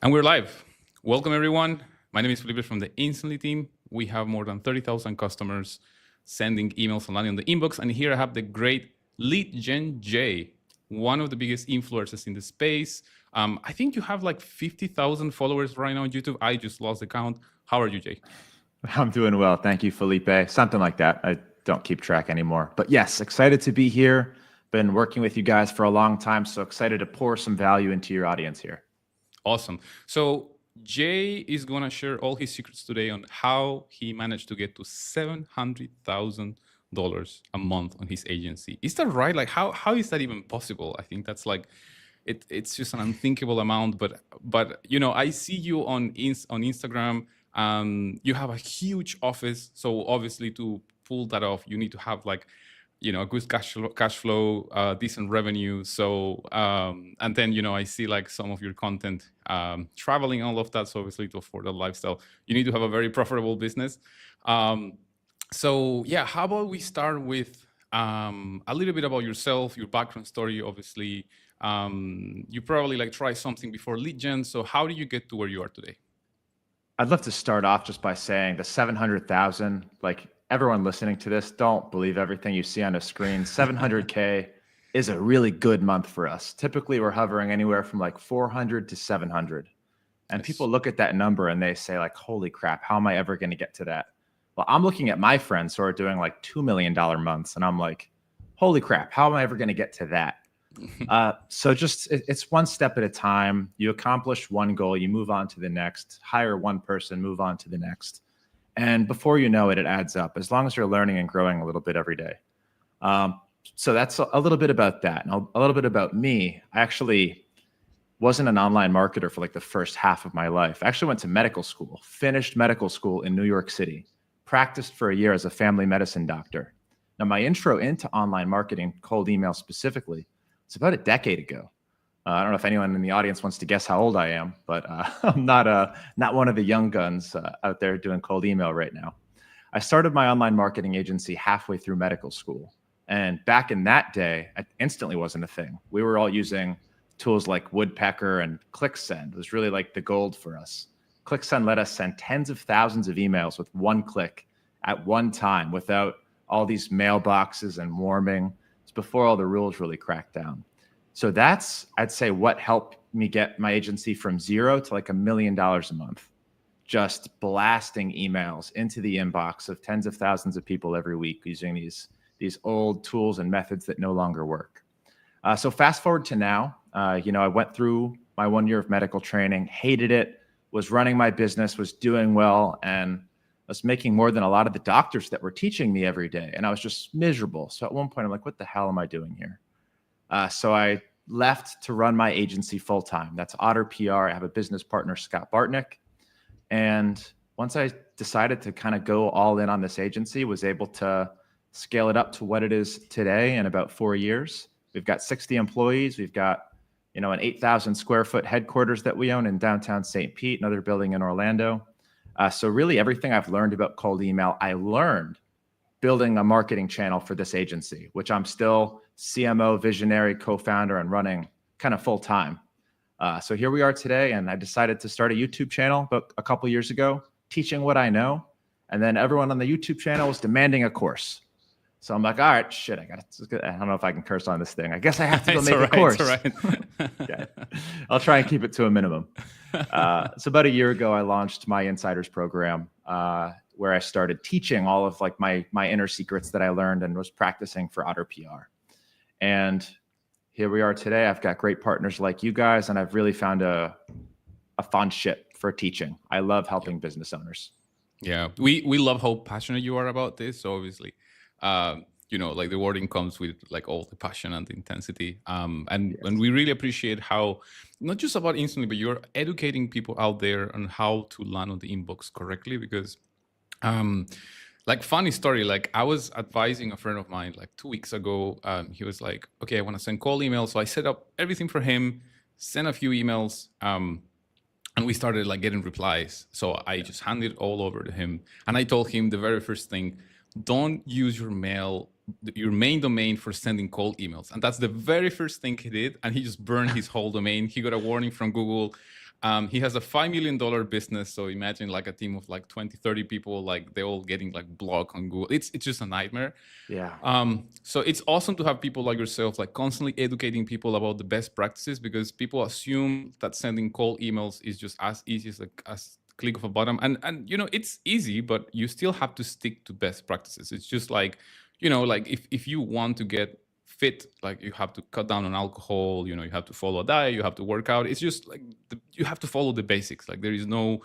And we're live. Welcome, everyone. My name is Felipe from the Instantly team. We have more than 30,000 customers sending emails and landing on the inbox. And here I have the great Lead Gen Jay, one of the biggest influencers in the space. I think you have like 50,000 followers right now on YouTube. I just lost the count. How are you, Jay? I'm doing well. Thank you, Felipe. Something like that. I don't keep track anymore. But yes, excited to be here. Been working with you guys for a long time. So excited to pour some value into your audience here. Awesome. So Jay is going to share all his secrets today on how he managed to get to $700,000 a month on his agency. Is that right? Like how is that even possible? I think that's like it's just an unthinkable amount. But you know, I see you on Instagram. You have a huge office, so obviously to pull that off, you need to have like, you know, a good cash flow, decent revenue. So, and then, you know, I see like some of your content, traveling, all of that. So obviously to afford a lifestyle, you need to have a very profitable business. So yeah, how about we start with a little bit about yourself, your background story, obviously. You probably like try something before lead gen. So how did you get to where you are today? I'd love to start off just by saying the 700,000, like everyone listening to this, don't believe everything you see on a screen. 700K is a really good month for us. Typically, we're hovering anywhere from like 400 to 700. And Yes. people look at that number and they say like, holy crap, how am I ever going to get to that? Well, I'm looking at my friends who are doing like $2 million months. And I'm like, holy crap, how am I ever going to get to that? So just it's one step at a time. You accomplish one goal, you move on to the next, hire one person, move on to the next. And before you know it, it adds up as long as you're learning and growing a little bit every day. So that's a little bit about that. And a little bit about me. I actually wasn't an online marketer for like the first half of my life. I actually went to medical school, finished medical school in New York City, practiced for a year as a family medicine doctor. Now, my intro into online marketing, cold email specifically, it's about a decade ago. I don't know if anyone in the audience wants to guess how old I am, but I'm not one of the young guns out there doing cold email right now. I started my online marketing agency halfway through medical school. And back in that day, it instantly wasn't a thing. We were all using tools like Woodpecker and ClickSend. It was really like the gold for us. ClickSend let us send tens of thousands of emails with one click at one time without all these mailboxes and warming. It's before all the rules really cracked down. So that's, I'd say, what helped me get my agency from zero to like $1 million a month. Just blasting emails into the inbox of tens of thousands of people every week using these old tools and methods that no longer work. So fast forward to now, you know, I went through my 1 year of medical training, hated it, was running my business, was doing well, and I was making more than a lot of the doctors that were teaching me every day. And I was just miserable. So at one point, I'm like, what the hell am I doing here? So I left to run my agency full time. That's Otter PR. I have a business partner, Scott Bartnick. And once I decided to kind of go all in on this agency, was able to scale it up to what it is today in about 4 years. We've got 60 employees. We've got, you know, an 8,000 square foot headquarters that we own in downtown St. Pete, another building in Orlando. So really everything I've learned about cold email, I learned building a marketing channel for this agency, which I'm still CMO, visionary, co-founder, and running kind of full time. So here we are today, and I decided to start a YouTube channel about a couple years ago, teaching what I know. And then everyone on the YouTube channel was demanding a course. So I'm like, all right, shit, I don't know if I can curse on this thing. I guess I have to go make a course. Right. Okay. I'll try and keep it to a minimum. So about a year ago, I launched my Insiders program, where I started teaching all of like my inner secrets that I learned and was practicing for Otter PR. And here we are today. I've got great partners like you guys, and I've really found a fun shit for teaching. I love helping business owners. Yeah, we love how passionate you are about this. So obviously, you know, like the wording comes with like all the passion and the intensity. And we really appreciate how, not just about Instantly, but you're educating people out there on how to land on the inbox correctly. Because, like funny story, like I was advising a friend of mine like 2 weeks ago. He was like, okay, I want to send cold emails. So I set up everything for him, sent a few emails, and we started like getting replies. So I just handed it all over to him. And I told him the very first thing, don't use your main domain for sending cold emails. And that's the very first thing he did. And he just burned his whole domain. He got a warning from Google. He has a $5 million business. So imagine like a team of like 20, 30 people, like they're all getting like blocked on Google. It's just a nightmare. Yeah. So it's awesome to have people like yourself, like constantly educating people about the best practices, because people assume that sending cold emails is just as easy as like as click of a button. And you know, it's easy, but you still have to stick to best practices. It's just like, you know, like if you want to get fit, like you have to cut down on alcohol, you know, you have to follow a diet, you have to work out. It's just like you have to follow the basics. Like there is no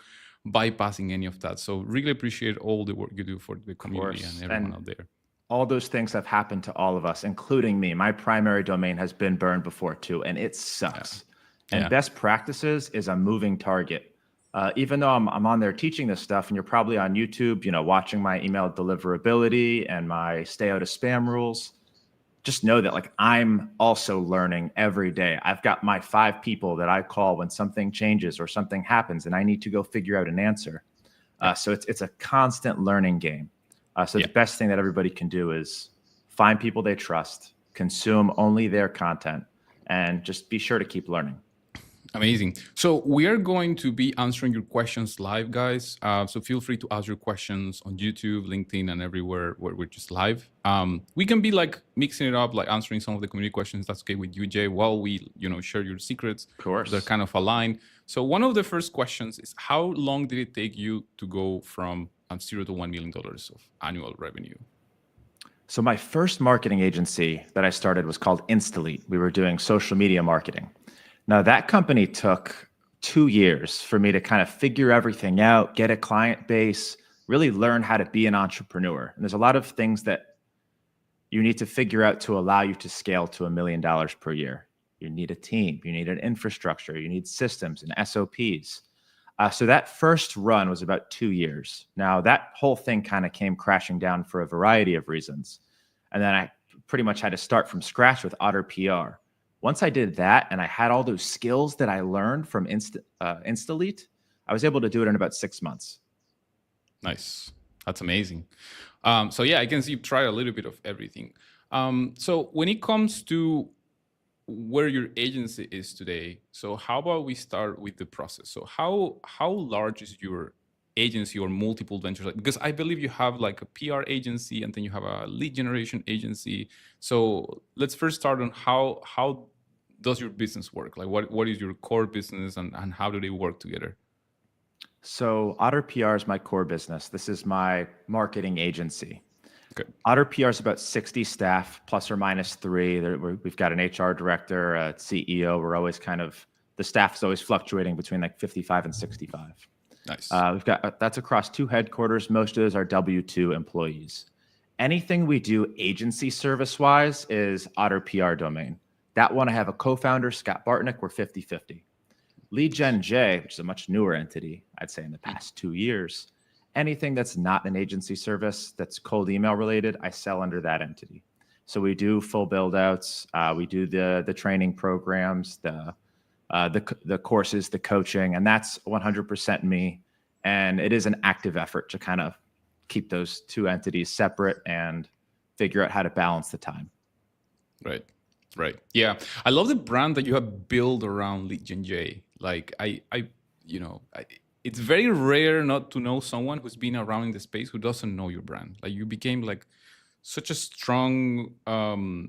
bypassing any of that. So really appreciate all the work you do for the community and everyone out there. All those things have happened to all of us, including me. My primary domain has been burned before too, and it sucks. And best practices is a moving target. Even though I'm on there teaching this stuff, and you're probably on YouTube, you know, watching my email deliverability and my stay out of spam rules, just know that like I'm also learning every day. I've got my 5 people that I call when something changes or something happens and I need to go figure out an answer. So it's a constant learning game. So the best thing that everybody can do is find people they trust, consume only their content, and just be sure to keep learning. Amazing. So we are going to be answering your questions live, guys. So feel free to ask your questions on YouTube, LinkedIn, and everywhere where we're just live. We can be like mixing it up, like answering some of the community questions. That's okay with you, Jay, while we, you know, share your secrets. Of course. They're kind of aligned. So one of the first questions is, how long did it take you to go from $0 to $1 million of annual revenue? So my first marketing agency that I started was called Instalete. We were doing social media marketing. Now that company took 2 years for me to kind of figure everything out, get a client base, really learn how to be an entrepreneur. And there's a lot of things that you need to figure out to allow you to scale to $1 million per year. You need a team, you need an infrastructure, you need systems and SOPs. So that first run was about 2 years. Now that whole thing kind of came crashing down for a variety of reasons. And then I pretty much had to start from scratch with Otter PR. Once I did that and I had all those skills that I learned from Instalete, I was able to do it in about 6 months. Nice. That's amazing. So yeah, I can see you've tried a little bit of everything. So when it comes to where your agency is today, so how about we start with the process? So how large is your agency or multiple ventures? Because I believe you have like a PR agency and then you have a lead generation agency. So let's first start on how does your business work? Like what is your core business and how do they work together? So Otter PR is my core business. This is my marketing agency. Okay. Otter PR is about 60 staff, plus or minus 3. We've got an HR director, a CEO. We're always the staff is always fluctuating between like 55 and 65. Nice. That's across 2 headquarters. Most of those are W-2 employees. Anything we do agency service-wise is Otter PR domain. That one I have a co-founder, Scott Bartnick. We're 50-50. Lead Gen J, which is a much newer entity, I'd say in the past 2 years, anything that's not an agency service that's cold email related, I sell under that entity. So we do full build outs. We do the training programs, the courses, the coaching, and that's 100% me. And it is an active effort to kind of keep those 2 entities separate and figure out how to balance the time. Right. Yeah. I love the brand that you have built around Lead Gen J. Like it's very rare not to know someone who's been around in the space who doesn't know your brand. Like you became like such a strong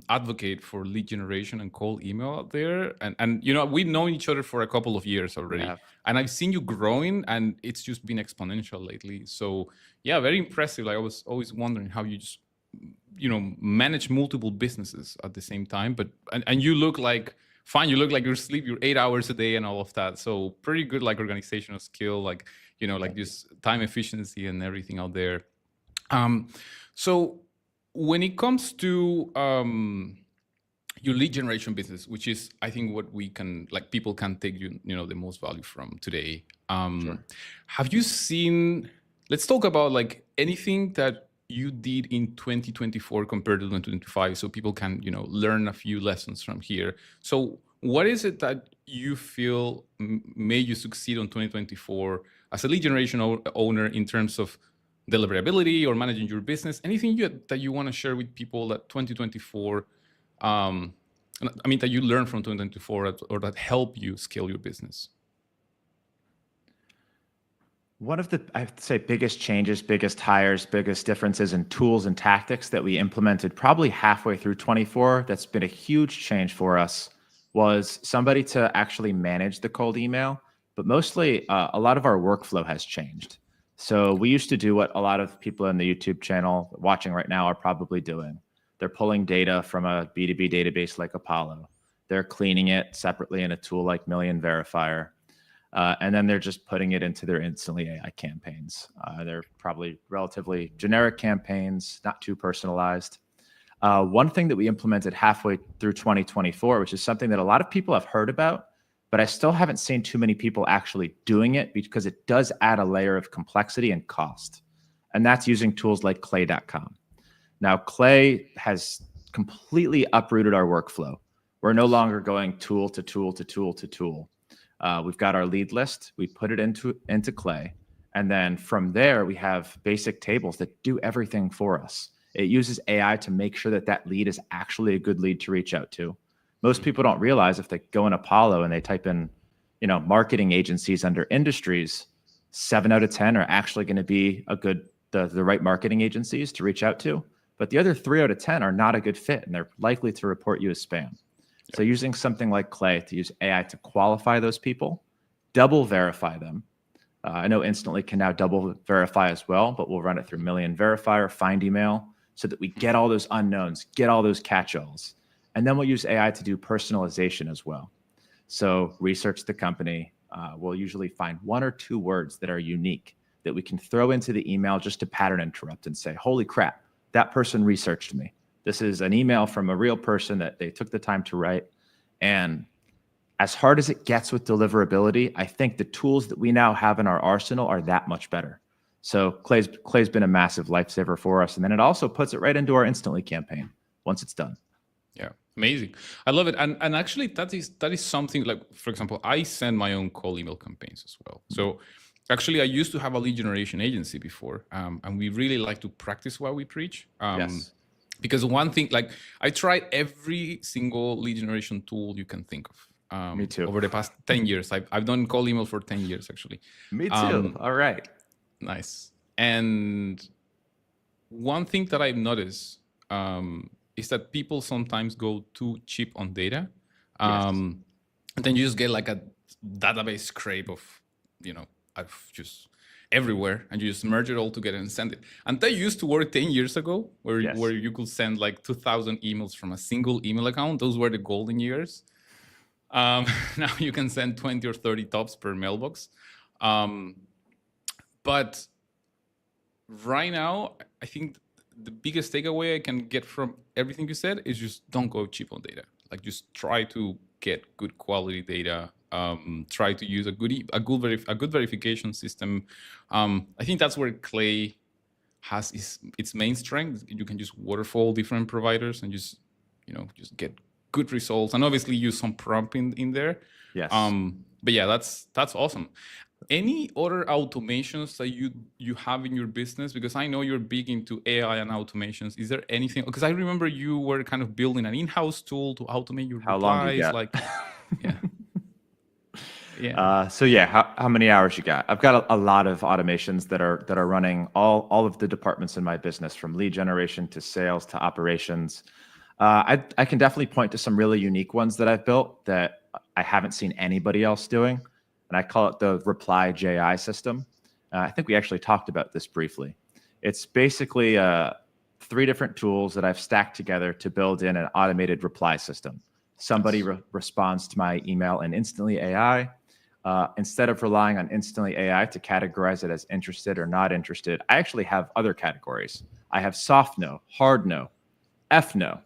advocate for lead generation and cold email out there. And you know, we've known each other for a couple of years already. Yeah. And I've seen you growing and it's just been exponential lately. So yeah, very impressive. Like I was always wondering how you just, you know, manage multiple businesses at the same time. But and you look like fine, you look like you sleep your 8 hours a day and all of that. So pretty good like organizational skill, like, you know, like just time efficiency and everything out there. So when it comes to your lead generation business, which is I think what we can like people can take you know the most value from today. Sure. Have you seen, let's talk about like anything that you did in 2024 compared to 2025 so people can, you know, learn a few lessons from here. So what is it that you feel made you succeed on 2024 as a lead generation owner in terms of deliverability or managing your business? Anything that you want to share with people that 2024, I mean, that you learned from 2024 or that help you scale your business? One of the, I'd say, biggest changes, biggest hires, biggest differences in tools and tactics that we implemented probably halfway through 24, that's been a huge change for us, was somebody to actually manage the cold email. But mostly, a lot of our workflow has changed. So we used to do what a lot of people in the YouTube channel watching right now are probably doing. They're pulling data from a B2B database like Apollo. They're cleaning it separately in a tool like Million Verifier. And then they're just putting it into their Instantly AI campaigns. They're probably relatively generic campaigns, not too personalized. One thing that we implemented halfway through 2024, which is something that a lot of people have heard about, but I still haven't seen too many people actually doing it because it does add a layer of complexity and cost. And that's using tools like clay.com. Now, Clay has completely uprooted our workflow. We're no longer going tool to tool to tool to tool. We've got our lead list. We put it into Clay. And then from there, we have basic tables that do everything for us. It uses AI to make sure that that lead is actually a good lead to reach out to. Most people don't realize if they go in Apollo and they type in, marketing agencies under industries, 7 out of 10 are actually going to be the right marketing agencies to reach out to. But the other 3 out of 10 are not a good fit, and they're likely to report you as spam. So using something like Clay to use AI to qualify those people, double verify them. I know Instantly can now double verify as well, but we'll run it through Million Verifier, Find Email, so that we get all those unknowns, get all those catch-alls. And then we'll use AI to do personalization as well. So research the company. We'll usually find 1 or 2 words that are unique that we can throw into the email just to pattern interrupt and say, holy crap, that person researched me. This is an email from a real person that they took the time to write. And as hard as it gets with deliverability, I think the tools that we now have in our arsenal are that much better. So Clay's been a massive lifesaver for us. And then it also puts it right into our Instantly campaign once it's done. Yeah, amazing. I love it. And actually that is something like, for example, I send my own cold email campaigns as well. So actually I used to have a lead generation agency before, and we really like to practice what we preach. Yes. Because one thing, like I tried every single lead generation tool you can think of. Me too. Over the past 10 years. I've done cold email for 10 years, actually. Me too. All right. Nice. And one thing that I've noticed is that people sometimes go too cheap on data. Yes. And then you just get like a database scrape of just everywhere, and you just merge it all together and send it. And that used to work 10 years ago, where you could send like 2,000 emails from a single email account. Those were the golden years. Now you can send 20 or 30 tops per mailbox. But right now, I think the biggest takeaway I can get from everything you said is just don't go cheap on data. Like just try to get good quality data. Try to use a good verification system. I think that's where Clay has its main strength. You can just waterfall different providers and just get good results, and obviously use some prompt in there. Yes. But yeah, that's awesome. Any other automations that you have in your business? Because I know you're big into AI and automations. Is there anything? Because I remember you were kind of building an in-house tool to automate your How replies. long you got? Like, yeah. Yeah. So yeah, how many hours you got? I've got a lot of automations that are running all of the departments in my business, from lead generation to sales to operations. I can definitely point to some really unique ones that I've built that I haven't seen anybody else doing. And I call it the reply JI system. I think we actually talked about this briefly. It's basically 3 different tools that I've stacked together to build in an automated reply system. Somebody responds to my email in Instantly AI. Instead of relying on Instantly AI to categorize it as interested or not interested, I actually have other categories. I have soft no, hard no, F no,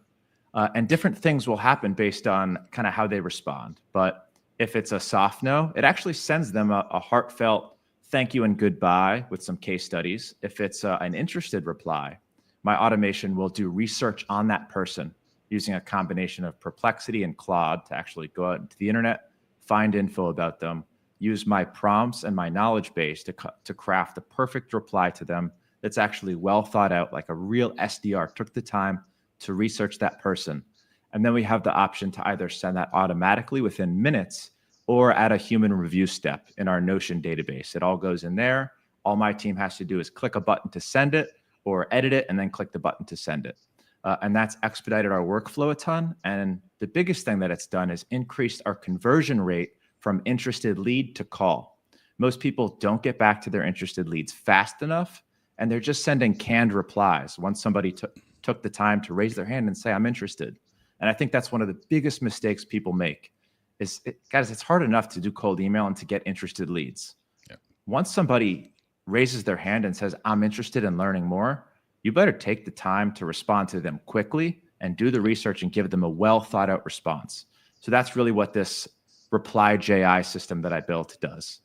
and different things will happen based on kind of how they respond. But if it's a soft no, it actually sends them a heartfelt thank you and goodbye with some case studies. If it's an interested reply, my automation will do research on that person using a combination of Perplexity and Claude to actually go out into the internet, find info about them, use my prompts and my knowledge base to craft the perfect reply to them that's actually well thought out, like a real SDR took the time to research that person. And then we have the option to either send that automatically within minutes or add a human review step in our Notion database. It all goes in there. All my team has to do is click a button to send it or edit it and then click the button to send it. And that's expedited our workflow a ton. And the biggest thing that it's done is increased our conversion rate from interested lead to call. Most people don't get back to their interested leads fast enough, and they're just sending canned replies once somebody took the time to raise their hand and say, I'm interested. And I think that's one of the biggest mistakes people make is, guys, it's hard enough to do cold email and to get interested leads. Yeah. Once somebody raises their hand and says, I'm interested in learning more, you better take the time to respond to them quickly and do the research and give them a well thought out response. So that's really what this reply JI system that I built does.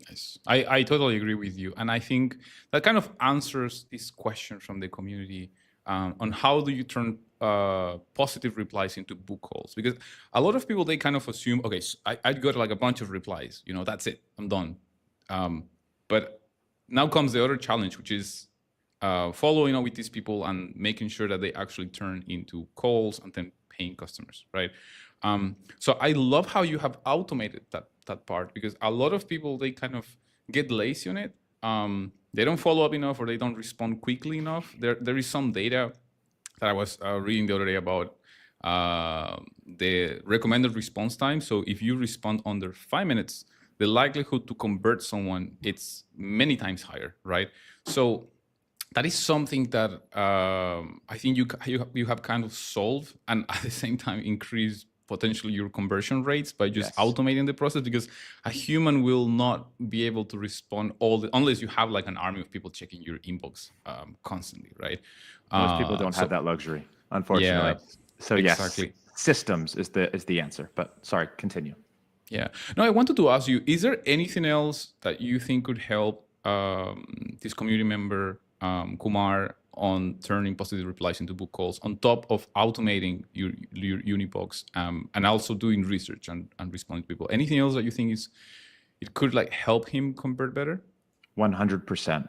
Nice. I totally agree with you. And I think that kind of answers this question from the community on how do you turn positive replies into book calls? Because a lot of people, they kind of assume, okay, so I got like a bunch of replies, you know, that's it, I'm done. But now comes the other challenge, which is following up with these people and making sure that they actually turn into calls and then paying customers, right? So I love how you have automated that part, because a lot of people, they kind of get lazy on it. They don't follow up enough, or they don't respond quickly enough. There is some data that I was reading the other day about the recommended response time. So if you respond under 5 minutes, the likelihood to convert someone, it's many times higher, right? So that is something that I think you have kind of solved, and at the same time increase potentially your conversion rates by just automating the process, because a human will not be able to respond unless you have like an army of people checking your inbox constantly, right? Most people don't have that luxury, unfortunately. Yeah, so exactly. Yes, systems is the answer. But sorry, continue. Yeah. No, I wanted to ask you, is there anything else that you think could help this community member, Kumar, on turning positive replies into book calls, on top of automating your Unibox, and also doing research and responding to people? Anything else that you think it could like help him convert better? 100%.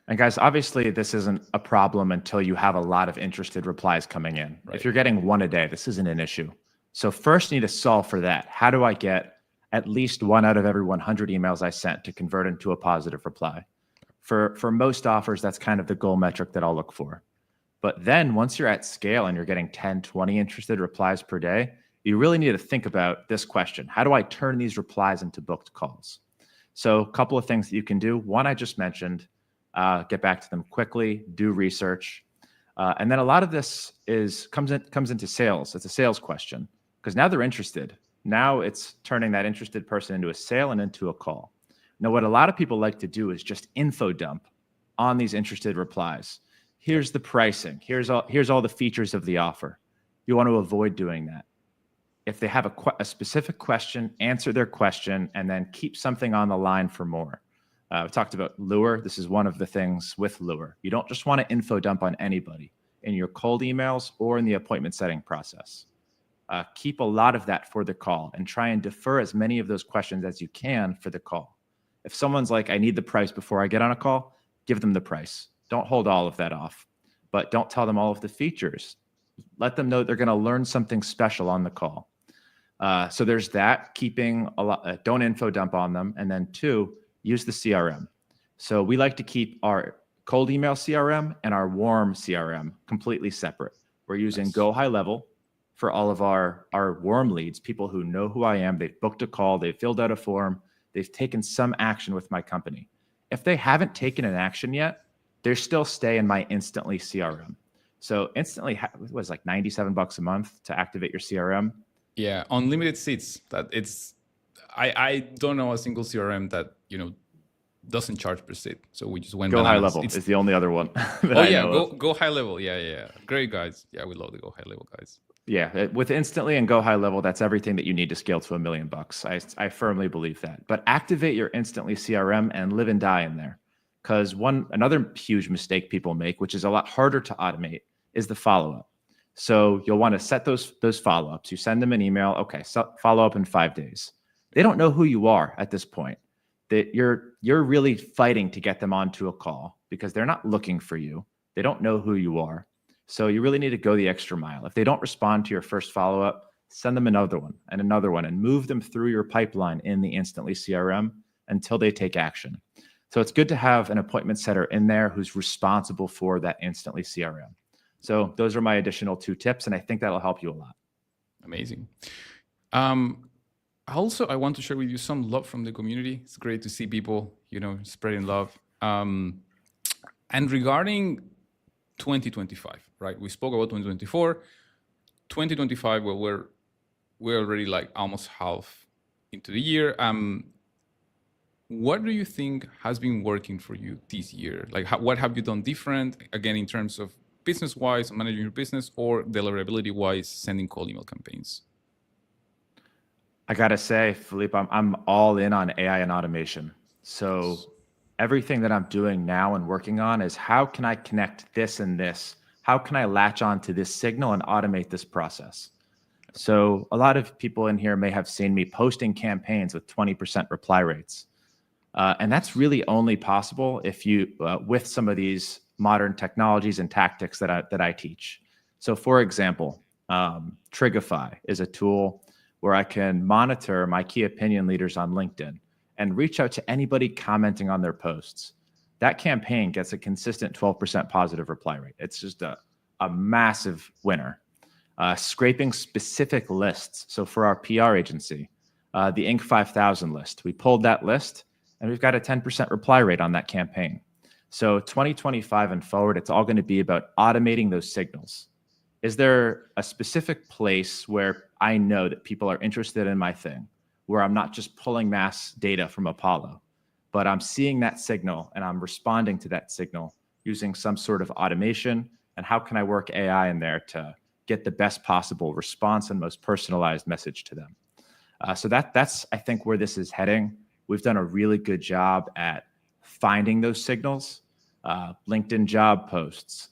And guys, obviously this isn't a problem until you have a lot of interested replies coming in. Right. If you're getting one a day, this isn't an issue. So first you need to solve for that. How do I get at least 1 out of every 100 emails I sent to convert into a positive reply? For most offers, that's kind of the goal metric that I'll look for. But then once you're at scale and you're getting 10, 20 interested replies per day, you really need to think about this question. How do I turn these replies into booked calls? So a couple of things that you can do. One, I just mentioned, get back to them quickly, do research. And then a lot of this comes into sales. It's a sales question, because now they're interested. Now it's turning that interested person into a sale and into a call. Now, what a lot of people like to do is just info dump on these interested replies. Here's the pricing. Here's all the features of the offer. You want to avoid doing that. If they have a specific question, answer their question, and then keep something on the line for more. We talked about lure. This is one of the things with lure. You don't just want to info dump on anybody in your cold emails or in the appointment setting process. Keep a lot of that for the call and try and defer as many of those questions as you can for the call. If someone's like, I need the price before I get on a call, give them the price. Don't hold all of that off, but don't tell them all of the features. Let them know they're going to learn something special on the call. So there's that, keeping a lot, don't info dump on them. And then 2, use the CRM. So we like to keep our cold email CRM and our warm CRM completely separate. We're using Go High Level for all of our warm leads, people who know who I am. They've booked a call, they've filled out a form, they've taken some action with my company. If they haven't taken an action yet, they still stay in my Instantly CRM. So Instantly was like $97 a month to activate your CRM. Yeah, unlimited seats. I don't know a single CRM that doesn't charge per seat. So we just went Go High Level is the only other one. Go High Level. Yeah. Great guys. Yeah, we love the Go High Level guys. Yeah, with Instantly and Go High Level, that's everything that you need to scale to $1 million. I firmly believe that. But activate your Instantly CRM and live and die in there. Because another huge mistake people make, which is a lot harder to automate, is the follow-up. So you'll want to set those follow-ups. You send them an email. Okay, so follow up in 5 days. They don't know who you are at this point. That you're really fighting to get them onto a call because they're not looking for you. They don't know who you are. So you really need to go the extra mile. If they don't respond to your first follow-up, send them another one and move them through your pipeline in the Instantly CRM until they take action. So it's good to have an appointment setter in there who's responsible for that instantly CRM. So those are my additional 2 tips, and I think that'll help you a lot. Amazing. Also, I want to share with you some love from the community. It's great to see people, spreading love. And regarding 2025, right? We spoke about 2024. 2025, well, we're already like almost half into the year. What do you think has been working for you this year? Like, what have you done different, again, in terms of business-wise, managing your business, or deliverability-wise, sending cold email campaigns? I gotta say, Philippe, I'm all in on AI and automation. So everything that I'm doing now and working on is how can I connect this and this? How can I latch on to this signal and automate this process? So a lot of people in here may have seen me posting campaigns with 20% reply rates. And that's really only possible if you, with some of these modern technologies and tactics that I teach. So for example, Trigify is a tool where I can monitor my key opinion leaders on LinkedIn and reach out to anybody commenting on their posts. That campaign gets a consistent 12% positive reply rate. It's just a massive winner. Scraping specific lists. So for our PR agency, the Inc. 5000 list, we pulled that list and we've got a 10% reply rate on that campaign. So 2025 and forward, it's all going to be about automating those signals. Is there a specific place where I know that people are interested in my thing, where I'm not just pulling mass data from Apollo, but I'm seeing that signal and I'm responding to that signal using some sort of automation? And how can I work AI in there to get the best possible response and most personalized message to them? So that's, I think, where this is heading. We've done a really good job at finding those signals, LinkedIn job posts,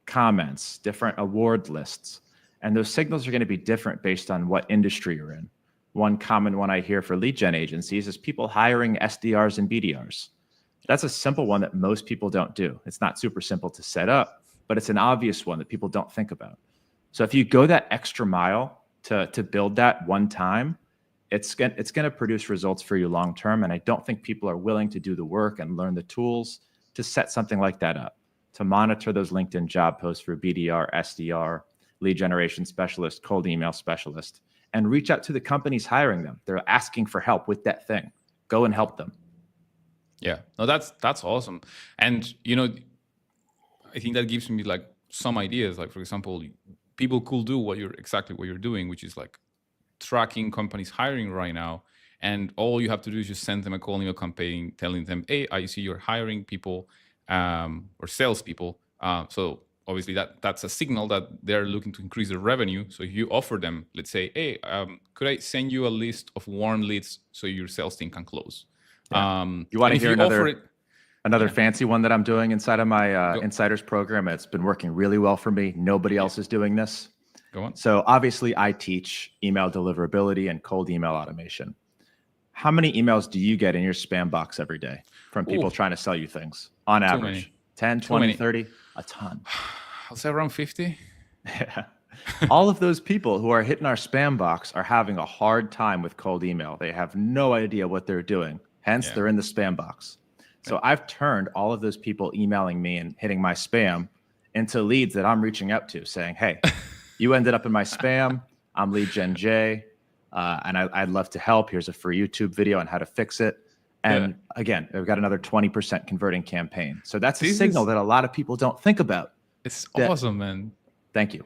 comments, different award lists. And those signals are going to be different based on what industry you're in. One common one I hear for lead gen agencies is people hiring SDRs and BDRs. That's a simple one that most people don't do. It's not super simple to set up, but it's an obvious one that people don't think about. So if you go that extra mile to build that one time, it's going to produce results for you long term. And I don't think people are willing to do the work and learn the tools to set something like that up, to monitor those LinkedIn job posts for BDR, SDR, lead generation specialist, cold email specialist, and reach out to the companies hiring them. They're asking for help with that thing. Go and help them. Yeah, no, that's awesome. And, I think that gives me like some ideas. Like, for example, people could do exactly what you're doing, which is like tracking companies hiring right now. And all you have to do is just send them a cold email campaign telling them, hey, I see you're hiring people or salespeople. So obviously that's a signal that they're looking to increase their revenue. So if you offer them, let's say, hey, could I send you a list of warm leads so your sales team can close? Yeah. You want to hear another fancy one that I'm doing inside of my Insiders program? It's been working really well for me. Nobody else is doing this. Go on. So obviously I teach email deliverability and cold email automation. How many emails do you get in your spam box every day from people trying to sell you things on average? 10, 20, 30? A ton. I'll say around 50. Yeah. All of those people who are hitting our spam box are having a hard time with cold email. They have no idea what they're doing. Hence, they're in the spam box. So I've turned all of those people emailing me and hitting my spam into leads that I'm reaching out to saying, hey, you ended up in my spam. I'm Lead Gen J, and I'd love to help. Here's a free YouTube video on how to fix it. And again, I've got another 20% converting campaign. So that's a signal that a lot of people don't think about. It's awesome, man. Thank you.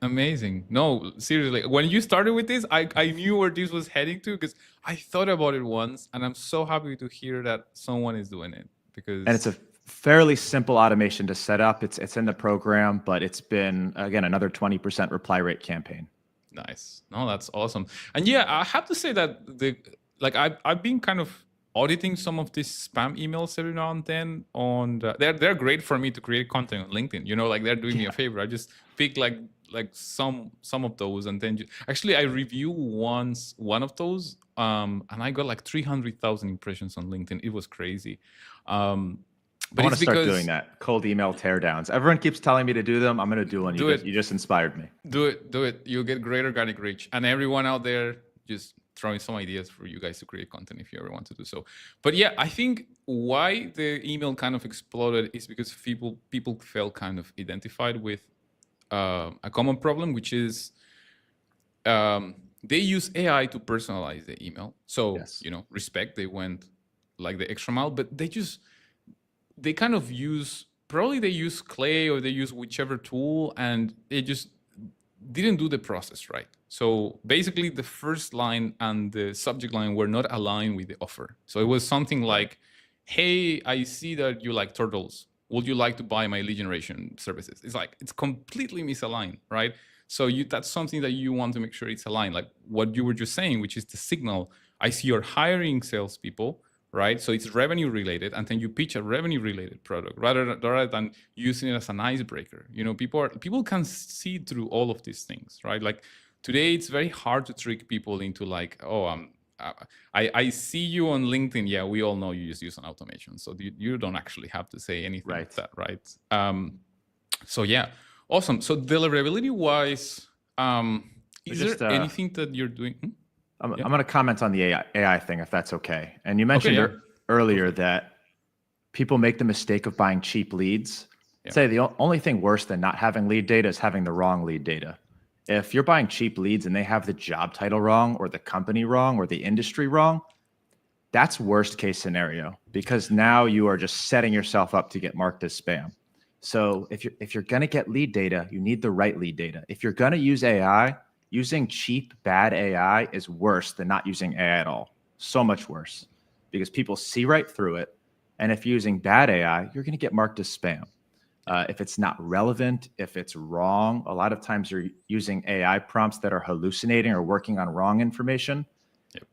Amazing. No, seriously. When you started with this, I knew where this was heading to because I thought about it once, and I'm so happy to hear that someone is doing it. And it's a fairly simple automation to set up. It's in the program, but it's been, again, another 20% reply rate campaign. Nice. No, that's awesome. And yeah, I have to say that I've been kind of auditing some of these spam emails every now and then. They're great for me to create content on LinkedIn. Like they're doing me a favor. I just pick like some of those, and then actually I review one of those, and I got like 300,000 impressions on LinkedIn. It was crazy. But I want to start doing that. Cold email teardowns. Everyone keeps telling me to do them. I'm going to do one. You just inspired me. Do it. You'll get great organic reach. And everyone out there, just throwing some ideas for you guys to create content if you ever want to do so. But yeah, I think why the email kind of exploded is because people felt kind of identified with a common problem, which is they use AI to personalize the email. So, Yes. respect, they went like the extra mile, but they kind of probably they use Clay or they use whichever tool, and they just didn't do the process right. So basically the first line and the subject line were not aligned with the offer. So it was something like, hey, I see that you like turtles. Would you like to buy my lead generation services? It's completely misaligned, right? So that's something that you want to make sure it's aligned. Like what you were just saying, which is the signal. I see you're hiring salespeople, right? So it's revenue related, and then you pitch a revenue related product rather than using it as an icebreaker. People can see through all of these things, right? Like today, it's very hard to trick people into like, oh, I see you on LinkedIn. Yeah, we all know you just use an automation, so you don't actually have to say anything like that, right? So yeah, awesome. So deliverability wise, is there anything that you're doing? I'm going to comment on the AI thing, if that's okay. And you mentioned earlier that people make the mistake of buying cheap leads. Say the only thing worse than not having lead data is having the wrong lead data. If you're buying cheap leads and they have the job title wrong or the company wrong or the industry wrong, that's worst case scenario, because now you are just setting yourself up to get marked as spam. So if you're going to get lead data, you need the right lead data. If you're going to use AI, using cheap, bad AI is worse than not using AI at all. So much worse, because people see right through it. And if you're using bad AI, you're going to get marked as spam. If it's not relevant, if it's wrong, a lot of times you're using AI prompts that are hallucinating or working on wrong information,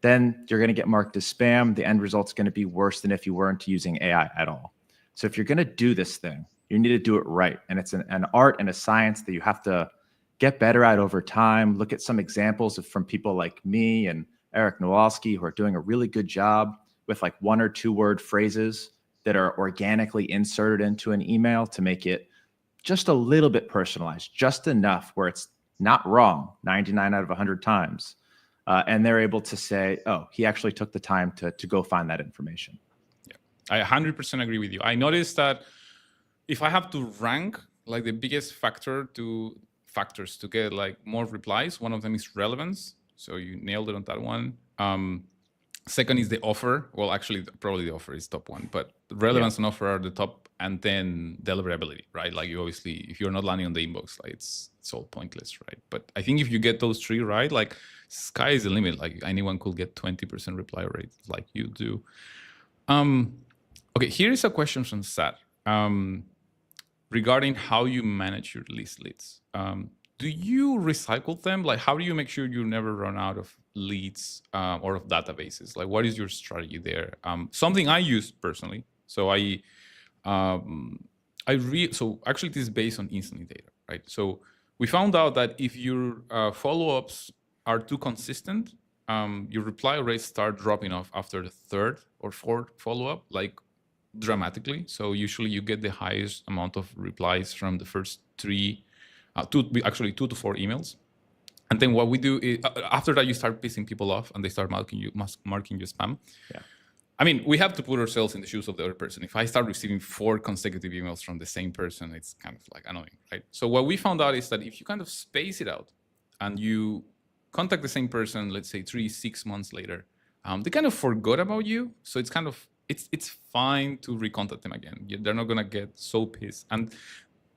then you're going to get marked as spam. The end result's going to be worse than if you weren't using AI at all. So if you're going to do this thing, you need to do it right. And it's an art and a science that you have to get better at over time. Look at some examples from people like me and Eric Nowalski, who are doing a really good job with like 1 or 2 word phrases that are organically inserted into an email to make it just a little bit personalized, just enough where it's not wrong 99 out of 100 times. And they're able to say, oh, he actually took the time to go find that information. Yeah, I 100% agree with you. I noticed that if I have to rank like the biggest factors to get like more replies, one of them is relevance. So you nailed it on that one. Second is the offer. Well, actually, probably the offer is top one, but relevance and offer are the top, and then deliverability, right? Like you obviously, if you're not landing on the inbox, like it's all pointless, right? But I think if you get those 3 right, like sky is the limit. Like anyone could get 20% reply rate, like you do. Okay, here is a question from Sat regarding how you manage your list leads. Do you recycle them? Like, how do you make sure you never run out of leads or of databases? Like, what is your strategy there? Something I use personally. So so actually this is based on instant data, right? So we found out that if your follow-ups are too consistent, your reply rates start dropping off after the 3rd or 4th follow-up, like dramatically. So usually you get the highest amount of replies from the first 2 to 4 emails. And then what we do is after that, you start pissing people off and they start marking you spam. Yeah. I mean, we have to put ourselves in the shoes of the other person. If I start receiving 4 consecutive emails from the same person, it's kind of like annoying, right? So what we found out is that if you kind of space it out and you contact the same person, let's say 3-6 months later, they kind of forgot about you. So it's kind of, it's fine to recontact them again. They're not gonna get so pissed. And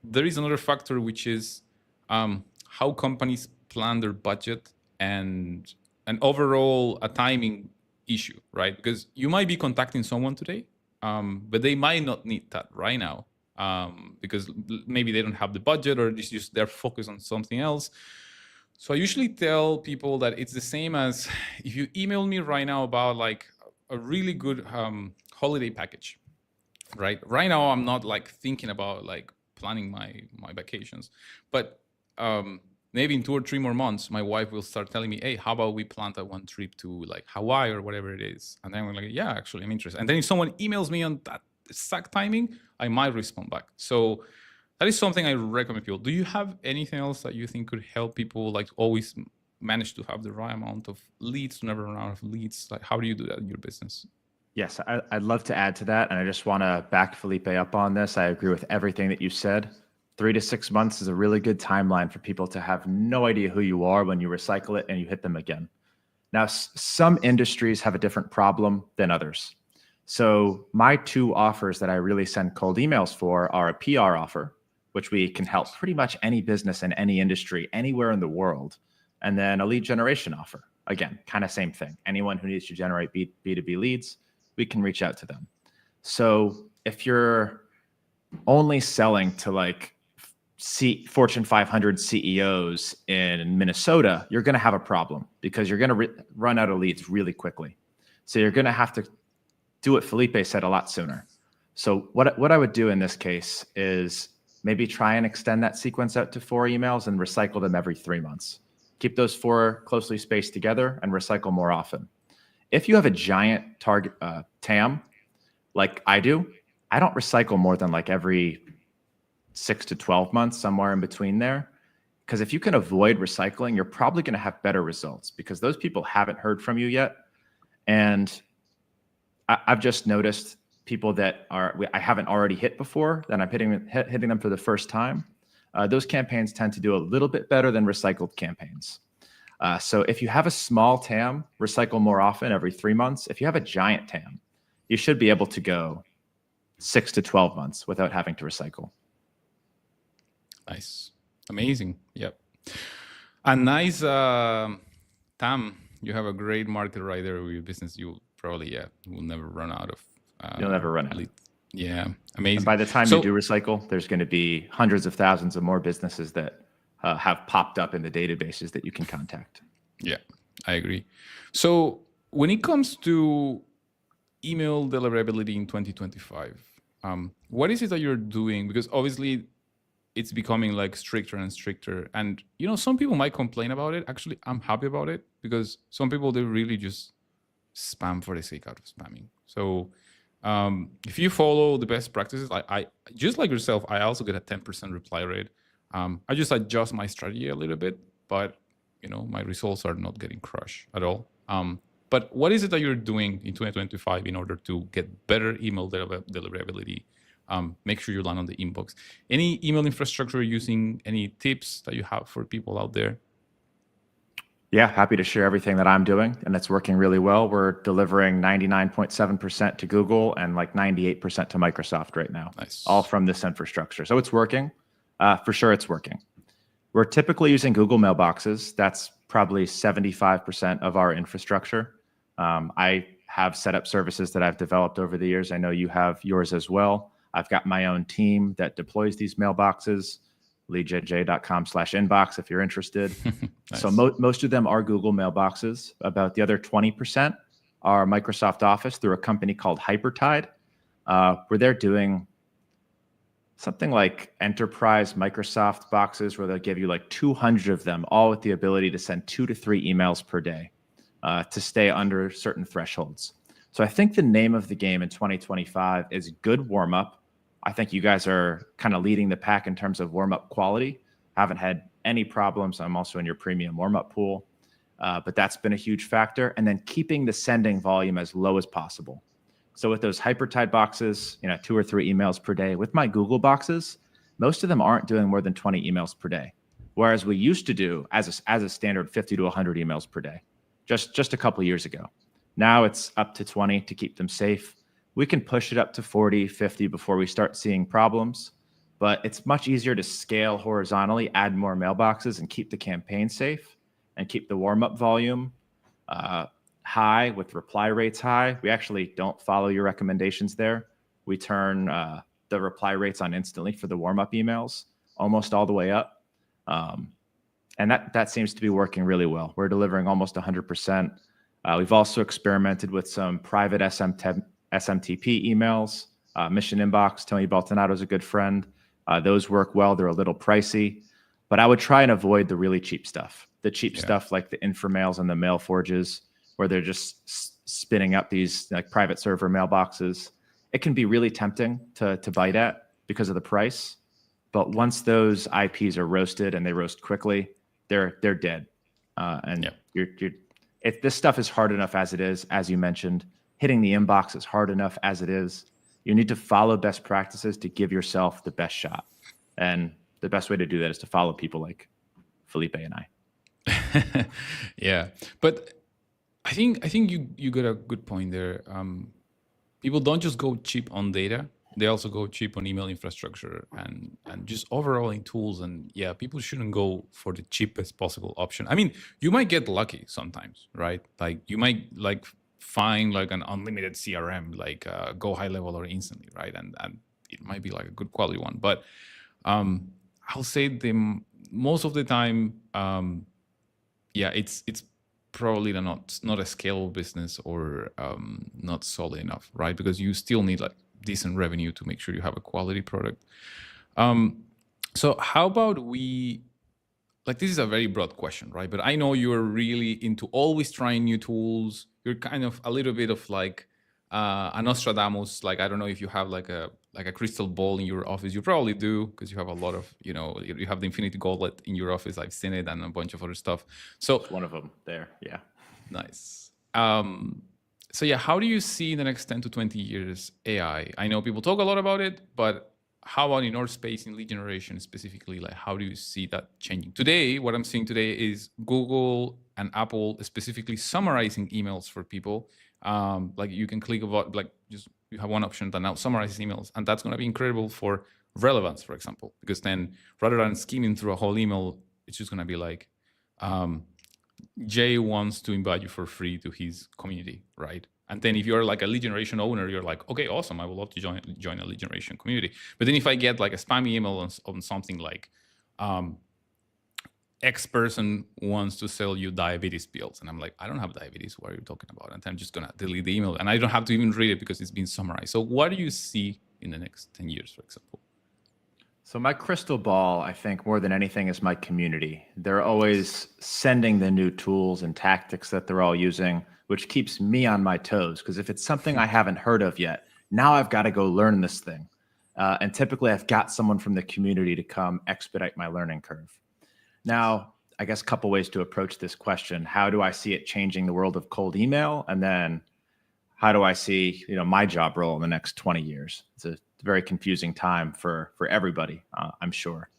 there is another factor, which is how companies plan their budget and overall a timing issue, right? Because you might be contacting someone today, but they might not need that right now because maybe they don't have the budget or they're focused on something else. So I usually tell people that it's the same as if you email me right now about like a really good holiday package, right? Right now, I'm not like thinking about like planning my vacations, but maybe in 2 or 3 more months, my wife will start telling me, hey, how about we plan that one trip to like Hawaii or whatever it is? And then we're like, yeah, actually, I'm interested. And then if someone emails me on that exact timing, I might respond back. So that is something I recommend people. Do you have anything else that you think could help people like always manage to have the right amount of leads to never run out of leads? Like, how do you do that in your business? Yes, I'd love to add to that. And I just want to back Felipe up on this. I agree with everything that you said. 3 to 6 months is a really good timeline for people to have no idea who you are when you recycle it and you hit them again. Now, some industries have a different problem than others. So my 2 offers that I really send cold emails for are a PR offer, which we can help pretty much any business in any industry, anywhere in the world. And then a lead generation offer. Again, kind of same thing. Anyone who needs to generate B2B leads, we can reach out to them. So if you're only selling to like Fortune 500 CEOs in Minnesota, you're going to have a problem because you're going to run out of leads really quickly. So you're going to have to do what Felipe said a lot sooner. So what I would do in this case is maybe try and extend that sequence out to 4 emails and recycle them every 3 months. Keep those 4 closely spaced together and recycle more often. If you have a giant target TAM, like I do, I don't recycle more than like every 6 to 12 months, somewhere in between there. Because if you can avoid recycling, you're probably going to have better results because those people haven't heard from you yet. And I've just noticed people that I haven't already hit before, that I'm hitting them for the first time. Those campaigns tend to do a little bit better than recycled campaigns. So if you have a small TAM, recycle more often every 3 months. If you have a giant TAM, you should be able to go 6 to 12 months without having to recycle. Nice. Amazing. Yep. A nice, Tam, you have a great market right there with your business. You probably, will never run out of. You'll never run out. Yeah. Amazing. And by the time you do recycle, there's going to be hundreds of thousands of more businesses that have popped up in the databases that you can contact. Yeah, I agree. So when it comes to email deliverability in 2025, what is it that you're doing? Because obviously it's becoming like stricter and stricter. And, some people might complain about it. Actually, I'm happy about it because some people, they really just spam for the sake out of spamming. So if you follow the best practices, I just like yourself, I also get a 10% reply rate. I just adjust my strategy a little bit, but my results are not getting crushed at all. But what is it that you're doing in 2025 in order to get better email deliverability? Make sure you land on the inbox. Any email infrastructure you're using? Any tips that you have for people out there? Yeah, happy to share everything that I'm doing, and it's working really well. We're delivering 99.7% to Google and like 98% to Microsoft right now. Nice. All from this infrastructure. So it's working. For sure, it's working. We're typically using Google mailboxes. That's probably 75% of our infrastructure. I have set up services that I've developed over the years. I know you have yours as well. I've got my own team that deploys these mailboxes, leadjj.com/inbox if you're interested. Nice. So most of them are Google mailboxes. About the other 20% are Microsoft Office through a company called Hypertide, where they're doing something like enterprise Microsoft boxes where they'll give you like 200 of them, all with the ability to send 2 to 3 emails per day to stay under certain thresholds. So I think the name of the game in 2025 is good warm-up. I think you guys are kind of leading the pack in terms of warm-up quality. Haven't had any problems. I'm also in your premium warm-up pool, but that's been a huge factor. And then keeping the sending volume as low as possible. So with those Hypertide boxes, 2 or 3 emails per day. With my Google boxes, most of them aren't doing more than 20 emails per day. Whereas we used to do as a standard 50 to 100 emails per day, just a couple of years ago. Now it's up to 20 to keep them safe. We can push it up to 40, 50 before we start seeing problems, but it's much easier to scale horizontally, add more mailboxes and keep the campaign safe and keep the warm-up volume high with reply rates high. We actually don't follow your recommendations there. We turn the reply rates on instantly for the warm-up emails almost all the way up. And that seems to be working really well. We're delivering almost 100%. We've also experimented with some private SMTP emails, Mission Inbox. Tony Baltonato is a good friend. Those work well. They're a little pricey, but I would try and avoid the really cheap stuff. The cheap stuff like the Inframails and the Mail Forges, where they're just spinning up these like private server mailboxes. It can be really tempting to bite at because of the price. But once those IPs are roasted and they roast quickly, they're dead. And Yeah. if this stuff is hard enough as it is, as you mentioned, hitting the inbox is hard enough as it is. You need to follow best practices to give yourself the best shot. And the best way to do that is to follow people like Felipe and I. Yeah, but I think you got a good point there. People don't just go cheap on data; they also go cheap on email infrastructure and just overall in tools. And yeah, people shouldn't go for the cheapest possible option. I mean, you might get lucky sometimes, right? Like you might like find like an unlimited CRM, like go high level or instantly, right? And it might be like a good quality one, but I'll say most of the time, yeah, it's probably not a scalable business or not solid enough, right? Because you still need like decent revenue to make sure you have a quality product. So how about we like this is a very broad question, right? But I know you're really into always trying new tools. You're kind of a little bit of like a Nostradamus. Like I don't know if you have like a crystal ball in your office. You probably do because you have a lot of you have the Infinity Gauntlet in your office. I've seen it and a bunch of other stuff. So It's one of them there. Yeah. nice. So yeah, how do you see in the next 10 to 20 years AI? I know people talk a lot about it, but how about in our space in lead generation specifically? Like, how do you see that changing? Today, what I'm seeing today is Google and Apple specifically summarizing emails for people. Like you can click about like just you have one option that now summarizes emails, and that's going to be incredible for relevance, for example, because then rather than skimming through a whole email, it's just going to be like, Jay wants to invite you for free to his community, right? And then if you're like a lead generation owner, you're like, okay, awesome, I would love to join a lead generation community. But then if I get like a spammy email on something like, X person wants to sell you diabetes pills, and I'm like, I don't have diabetes. What are you talking about? And I'm just gonna delete the email, and I don't have to even read it because it's been summarized. So what do you see in the next 10 years, for example? So my crystal ball, I think more than anything is my community. They're always sending the new tools and tactics that they're all using, which keeps me on my toes. Because if it's something I haven't heard of yet, now I've got to go learn this thing. And typically I've got someone from the community to come expedite my learning curve. Now, I guess a couple ways to approach this question. How do I see it changing the world of cold email? And then how do I see, my job role in the next 20 years? It's a very confusing time for everybody, I'm sure.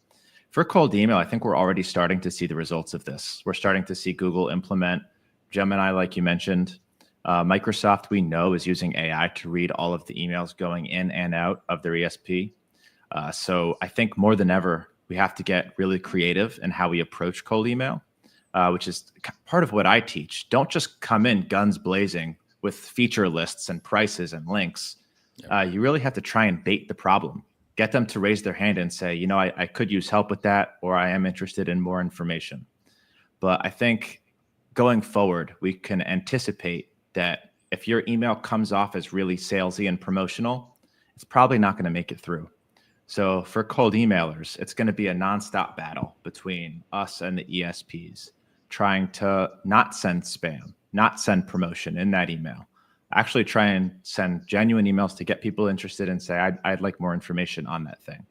For cold email, I think we're already starting to see the results of this. We're starting to see Google implement Gemini, like you mentioned. Microsoft, we know, is using AI to read all of the emails going in and out of their ESP. So I think more than ever, we have to get really creative in how we approach cold email, which is part of what I teach. Don't just come in guns blazing with feature lists and prices and links. You really have to try and bait the problem. Get them to raise their hand and say, I could use help with that, or I am interested in more information. But I think going forward, we can anticipate that if your email comes off as really salesy and promotional, it's probably not going to make it through. So for cold emailers, it's going to be a nonstop battle between us and the ESPs, trying to not send spam, not send promotion in that email. Actually try and send genuine emails to get people interested and say, I'd like more information on that thing.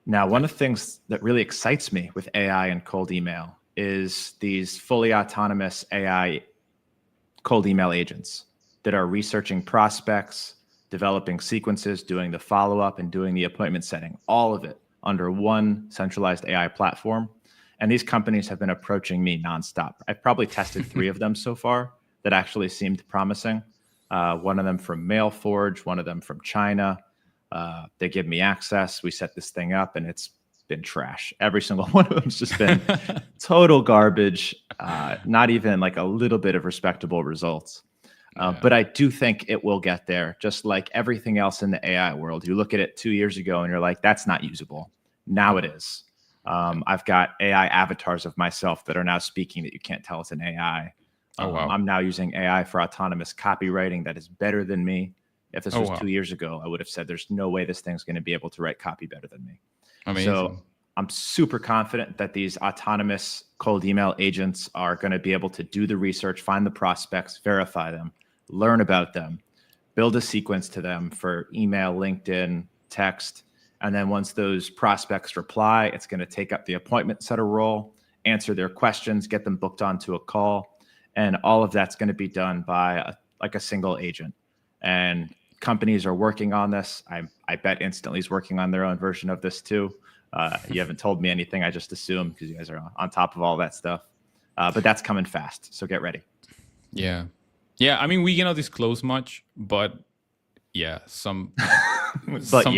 Now, one of the things that really excites me with AI and cold email is these fully autonomous AI cold email agents that are researching prospects, developing sequences, doing the follow-up, and doing the appointment setting, all of it under one centralized AI platform. And these companies have been approaching me nonstop. I've probably tested 3 of them so far that actually seemed promising. One of them from MailForge, one of them from China. They give me access. We set this thing up, and it's been trash. Every single one of them's just been total garbage. Not even like a little bit of respectable results. But I do think it will get there, just like everything else in the AI world. You look at it 2 years ago and you're like, that's not usable. Now it is. I've got AI avatars of myself that are now speaking that you can't tell it's an AI. Oh, wow. I'm now using AI for autonomous copywriting that is better than me. If this was 2 years ago, I would have said there's no way this thing's going to be able to write copy better than me. Amazing. So I'm super confident that these autonomous cold email agents are going to be able to do the research, find the prospects, verify them, learn about them, build a sequence to them for email, LinkedIn, text. And then once those prospects reply, it's going to take up the appointment setter role answer their questions, get them booked onto a call. And all of that's going to be done by a single agent. And companies are working on this. I bet Instantly is working on their own version of this too. You haven't told me anything. I just assume because you guys are on top of all that stuff. But that's coming fast. So get ready. Yeah. Yeah. I mean, we cannot disclose much, but yeah, some some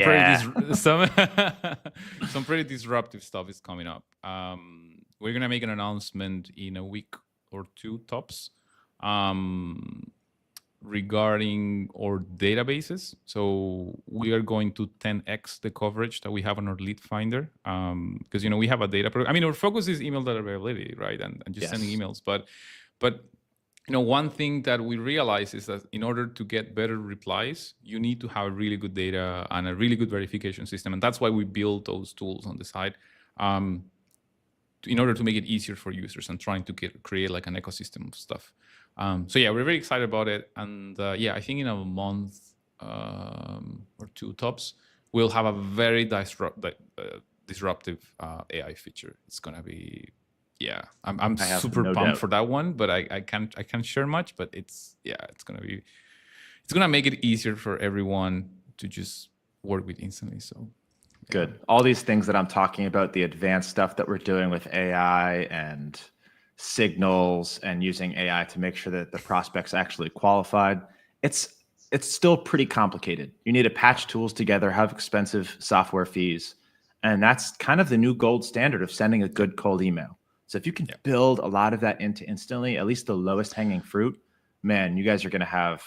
pretty disruptive stuff is coming up. We're gonna make an announcement in a week or two tops regarding our databases. So we are going to 10x the coverage that we have on our lead finder, because we have a data I mean, our focus is email deliverability, right, and just sending emails, but one thing that we realize is that in order to get better replies, you need to have really good data and a really good verification system. And that's why we build those tools on the side, in order to make it easier for users and trying to create like an ecosystem of stuff. So yeah, we're very excited about it. And yeah, I think in a month or two tops, we'll have a very disruptive AI feature. It's going to be... Yeah, I'm super pumped for that one, but I can't share much. But it's gonna make it easier for everyone to just work with Instantly. So good. All these things that I'm talking about, the advanced stuff that we're doing with AI and signals and using AI to make sure that the prospect's actually qualified, it's still pretty complicated. You need to patch tools together, have expensive software fees, and that's kind of the new gold standard of sending a good cold email. So if you can build a lot of that into Instantly, at least the lowest hanging fruit, man, you guys are going to have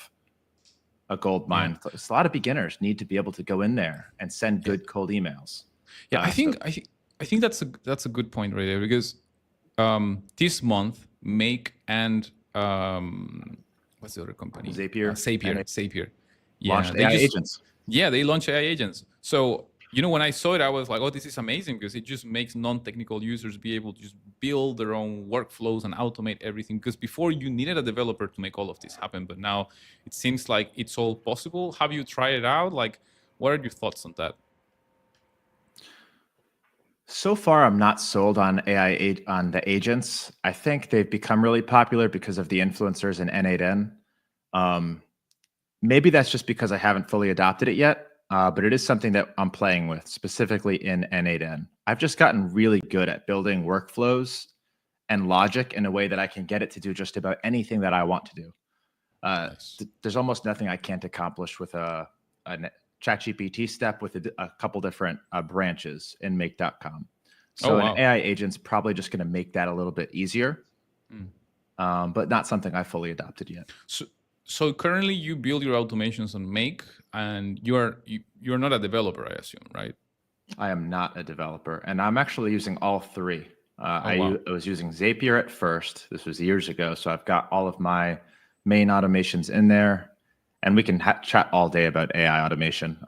a gold mine. Yeah. A lot of beginners need to be able to go in there and send good cold emails. Yeah, I think that's a good point right there, because this month, Make and what's the other company? Zapier. Yeah, launched AI agents. Yeah, they launched AI agents. So when I saw it, I was like, oh, this is amazing, because it just makes non-technical users be able to just build their own workflows and automate everything. Because before you needed a developer to make all of this happen, but now it seems like it's all possible. Have you tried it out? Like, what are your thoughts on that? So far, I'm not sold on AI on the agents. I think they've become really popular because of the influencers in N8N. Maybe that's just because I haven't fully adopted it yet. But it is something that I'm playing with, specifically in N8N. I've just gotten really good at building workflows and logic in a way that I can get it to do just about anything that I want to do. Nice. There's almost nothing I can't accomplish with a ChatGPT step with a couple different branches in make.com. So an AI agent's probably just going to make that a little bit easier, but not something I fully adopted yet. So currently you build your automations on Make, and you're not a developer, I assume, right? I am not a developer, and I'm actually using all three. I was using Zapier at first. This was years ago, so I've got all of my main automations in there, and we can chat all day about AI automation.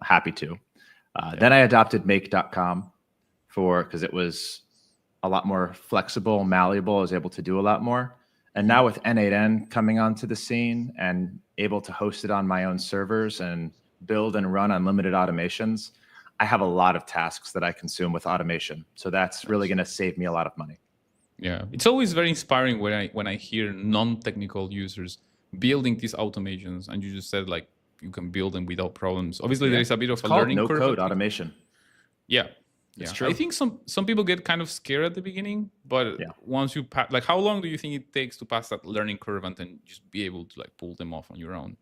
Happy to. Then I adopted make.com because it was a lot more flexible, malleable. I was able to do a lot more. And now with N8N coming onto the scene and able to host it on my own servers and build and run unlimited automations, I have a lot of tasks that I consume with automation. So that's really going to save me a lot of money. Yeah, it's always very inspiring when I hear non-technical users building these automations, and you just said like you can build them without problems. Obviously, there is a bit of a learning curve. No-code automation. Yeah. It's true. I think some people get kind of scared at the beginning, but once you pass, like, how long do you think it takes to pass that learning curve and then just be able to like pull them off on your own?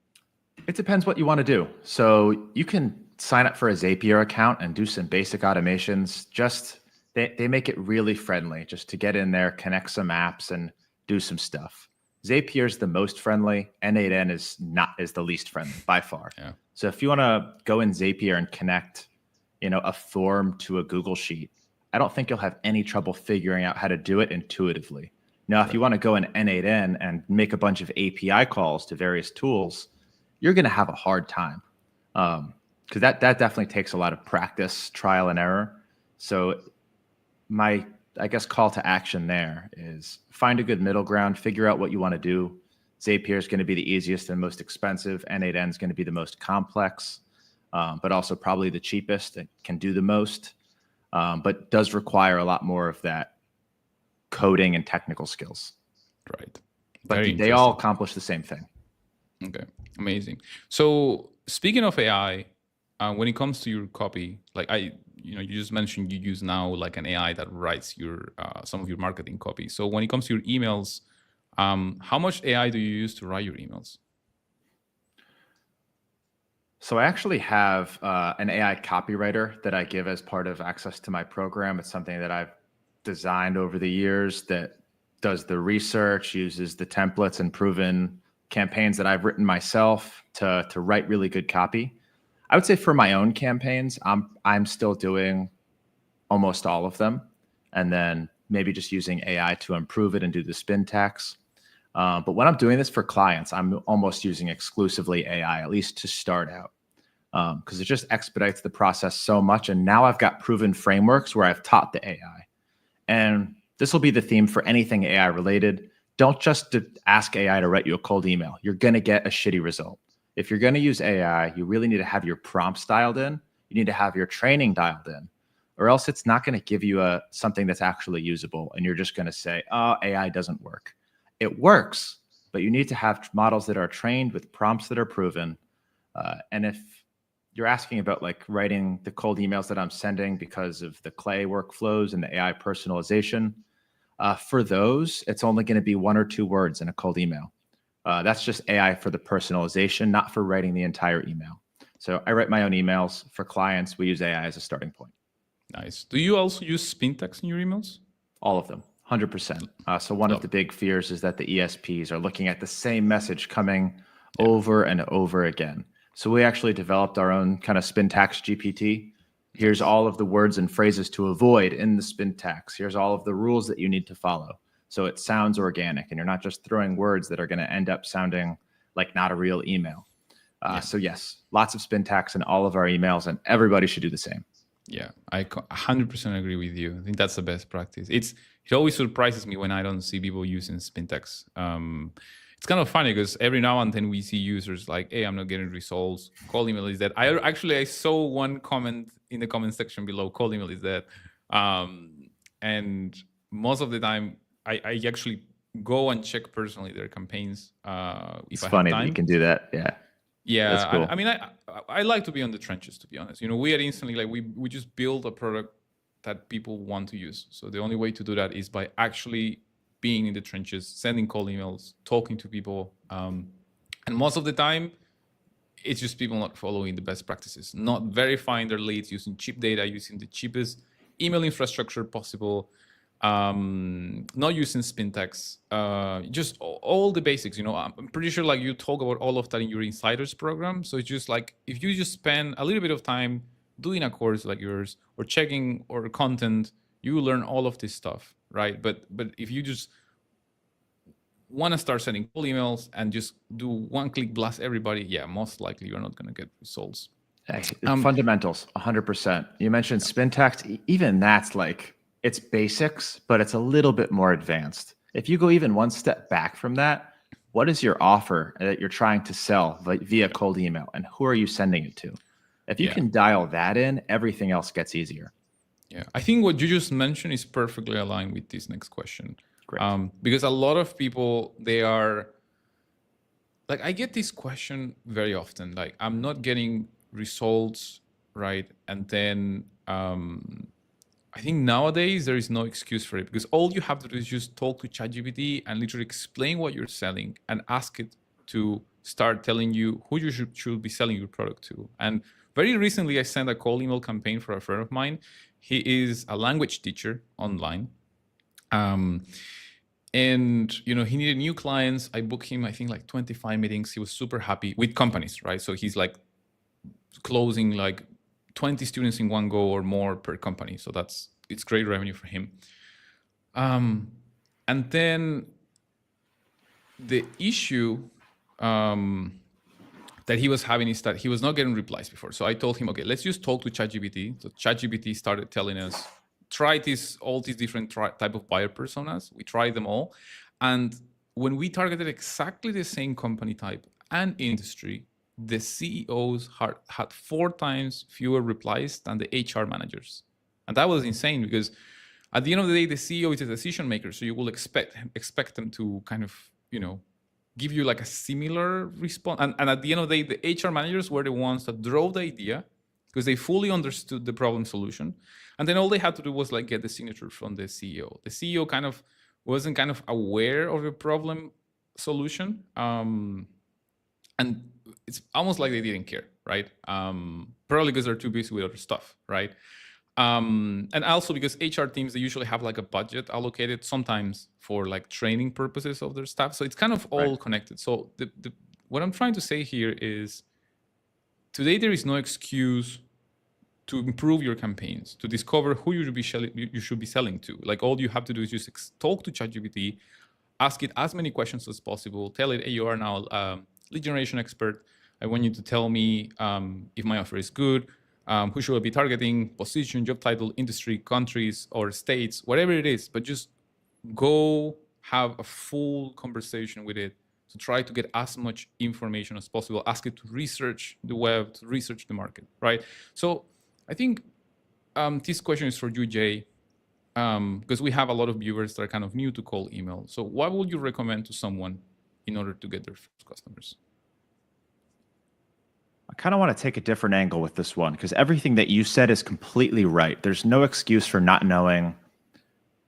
It depends what you want to do. So you can sign up for a Zapier account and do some basic automations. Just they make it really friendly just to get in there, connect some apps, and do some stuff. Zapier is the most friendly. N8N is the least friendly by far. Yeah. So if you want to go in Zapier and connect, a form to a Google Sheet, I don't think you'll have any trouble figuring out how to do it intuitively. Now, if you want to go in N8N and make a bunch of API calls to various tools, you're going to have a hard time because that definitely takes a lot of practice, trial and error. So my, call to action there is find a good middle ground, figure out what you want to do. Zapier is going to be the easiest and most expensive. N8N is going to be the most complex, but also probably the cheapest and can do the most, but does require a lot more of that coding and technical skills. Right. But Very they all interesting. accomplish the same thing. Okay, amazing. So speaking of AI, when it comes to your copy, like you just mentioned you use now like an AI that writes your some of your marketing copy. So when it comes to your emails, how much AI do you use to write your emails? So I actually have an AI copywriter that I give as part of access to my program. It's something that I've designed over the years that does the research, uses the templates and proven campaigns that I've written myself to write really good copy. I would say for my own campaigns, I'm still doing almost all of them, and then maybe just using AI to improve it and do the spin tax. But when I'm doing this for clients, I'm almost using exclusively AI, at least to start out, because it just expedites the process so much. And now I've got proven frameworks where I've taught the AI. And this will be the theme for anything AI related. Don't just ask AI to write you a cold email. You're going to get a shitty result. If you're going to use AI, you really need to have your prompts dialed in. You need to have your training dialed in, or else it's not going to give you something that's actually usable. And you're just going to say, oh, AI doesn't work. It works, but you need to have models that are trained with prompts that are proven. And if you're asking about like writing the cold emails that I'm sending because of the Clay workflows and the AI personalization, for those, it's only going to be 1 or 2 words in a cold email. That's just AI for the personalization, not for writing the entire email. So I write my own emails for clients. We use AI as a starting point. Nice. Do you also use spin text in your emails? All of them, 100%. So one of the big fears is that the ESPs are looking at the same message coming over and over again. So we actually developed our own kind of spin tax GPT. Here's all of the words and phrases to avoid in the spin tax. Here's all of the rules that you need to follow. So it sounds organic and you're not just throwing words that are going to end up sounding like not a real email. So yes, lots of spin tax in all of our emails, and everybody should do the same. Yeah, I 100% agree with you. I think that's the best practice. It always surprises me when I don't see people using spin text. It's kind of funny because every now and then we see users like, "Hey, I'm not getting results. Cold email is dead." I saw one comment in the comment section below. Cold email is dead, and most of the time I actually go and check personally their campaigns if It's I funny have that you time. can do that. Yeah. Yeah, That's cool. I mean, I like to be on the trenches, to be honest. We are instantly like we just build a product that people want to use. So the only way to do that is by actually being in the trenches, sending cold emails, talking to people, and most of the time, it's just people not following the best practices, not verifying their leads, using cheap data, using the cheapest email infrastructure possible, not using spin text, just all the basics. I'm pretty sure like you talk about all of that in your insiders program. So it's just like if you just spend a little bit of time doing a course like yours or checking or content, you will learn all of this stuff, right? But if you just want to start sending cold emails and just do one-click blast everybody, most likely you're not going to get results. Fundamentals, 100%. You mentioned spin text. Even that's like, it's basics, but it's a little bit more advanced. If you go even one step back from that, what is your offer that you're trying to sell via cold email, and who are you sending it to? If you can dial that in, everything else gets easier. Yeah, I think what you just mentioned is perfectly aligned with this next question. Great. Because a lot of people, they are like, I get this question very often, like I'm not getting results, right? And then I think nowadays there is no excuse for it, because all you have to do is just talk to ChatGPT and literally explain what you're selling and ask it to start telling you who you should be selling your product to. And very recently, I sent a cold email campaign for a friend of mine. He is a language teacher online. And he needed new clients. I booked him, I think, like 25 meetings. He was super happy with companies, right? So he's like closing like 20 students in one go or more per company. So it's great revenue for him. And then the issue that he was having is that he was not getting replies before. So I told him, okay, let's just talk to ChatGPT. So ChatGPT started telling us, try all these different type of buyer personas. We tried them all. And when we targeted exactly the same company type and industry, the CEOs had 4 times fewer replies than the HR managers. And that was insane because At the end of the day, the CEO is a decision maker, so you will expect them to kind of, give you like a similar response. And at the end of the day, the HR managers were the ones that drove the idea because they fully understood the problem solution. And then all they had to do was like get the signature from the CEO. The CEO kind of wasn't kind of aware of the problem solution. And it's almost like they didn't care, right? Probably because they're too busy with other stuff, right? And also because HR teams, they usually have like a budget allocated sometimes for like training purposes of their staff. So it's kind of all connected. So what I'm trying to say here is today there is no excuse to improve your campaigns, to discover who you should be selling to. Like all you have to do is just talk to ChatGPT, ask it as many questions as possible, tell it, hey, you are now a lead generation expert. I want you to tell me if my offer is good, who should I be targeting, position, job title, industry, countries, or states, whatever it is. But just go have a full conversation with it to try to get as much information as possible. Ask it to research the web, to research the market, right? So I think this question is for you, Jay, because we have a lot of viewers that are kind of new to cold email. So what would you recommend to someone in order to get their first customers? I kind of want to take a different angle with this one because everything that you said is completely right. There's no excuse for not knowing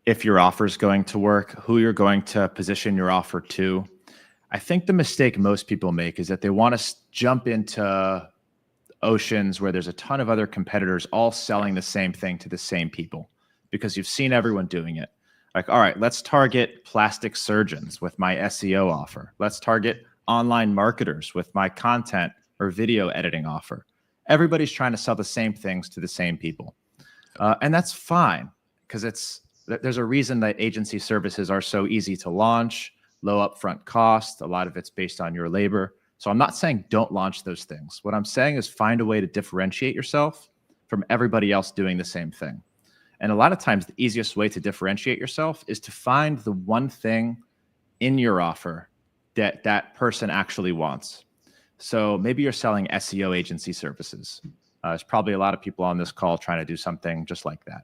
if your offer is going to work, who you're going to position your offer to. I think the mistake most people make is that they want to jump into oceans where there's a ton of other competitors all selling the same thing to the same people because you've seen everyone doing it. Like, all right, let's target plastic surgeons with my SEO offer. Let's target online marketers with my content or video editing offer. Everybody's trying to sell the same things to the same people. And that's fine because there's a reason that agency services are so easy to launch, low upfront cost. A lot of it's based on your labor. So I'm not saying don't launch those things. What I'm saying is find a way to differentiate yourself from everybody else doing the same thing. And a lot of times the easiest way to differentiate yourself is to find the one thing in your offer that that person actually wants. So maybe you're selling SEO agency services. There's probably a lot of people on this call trying to do something just like that.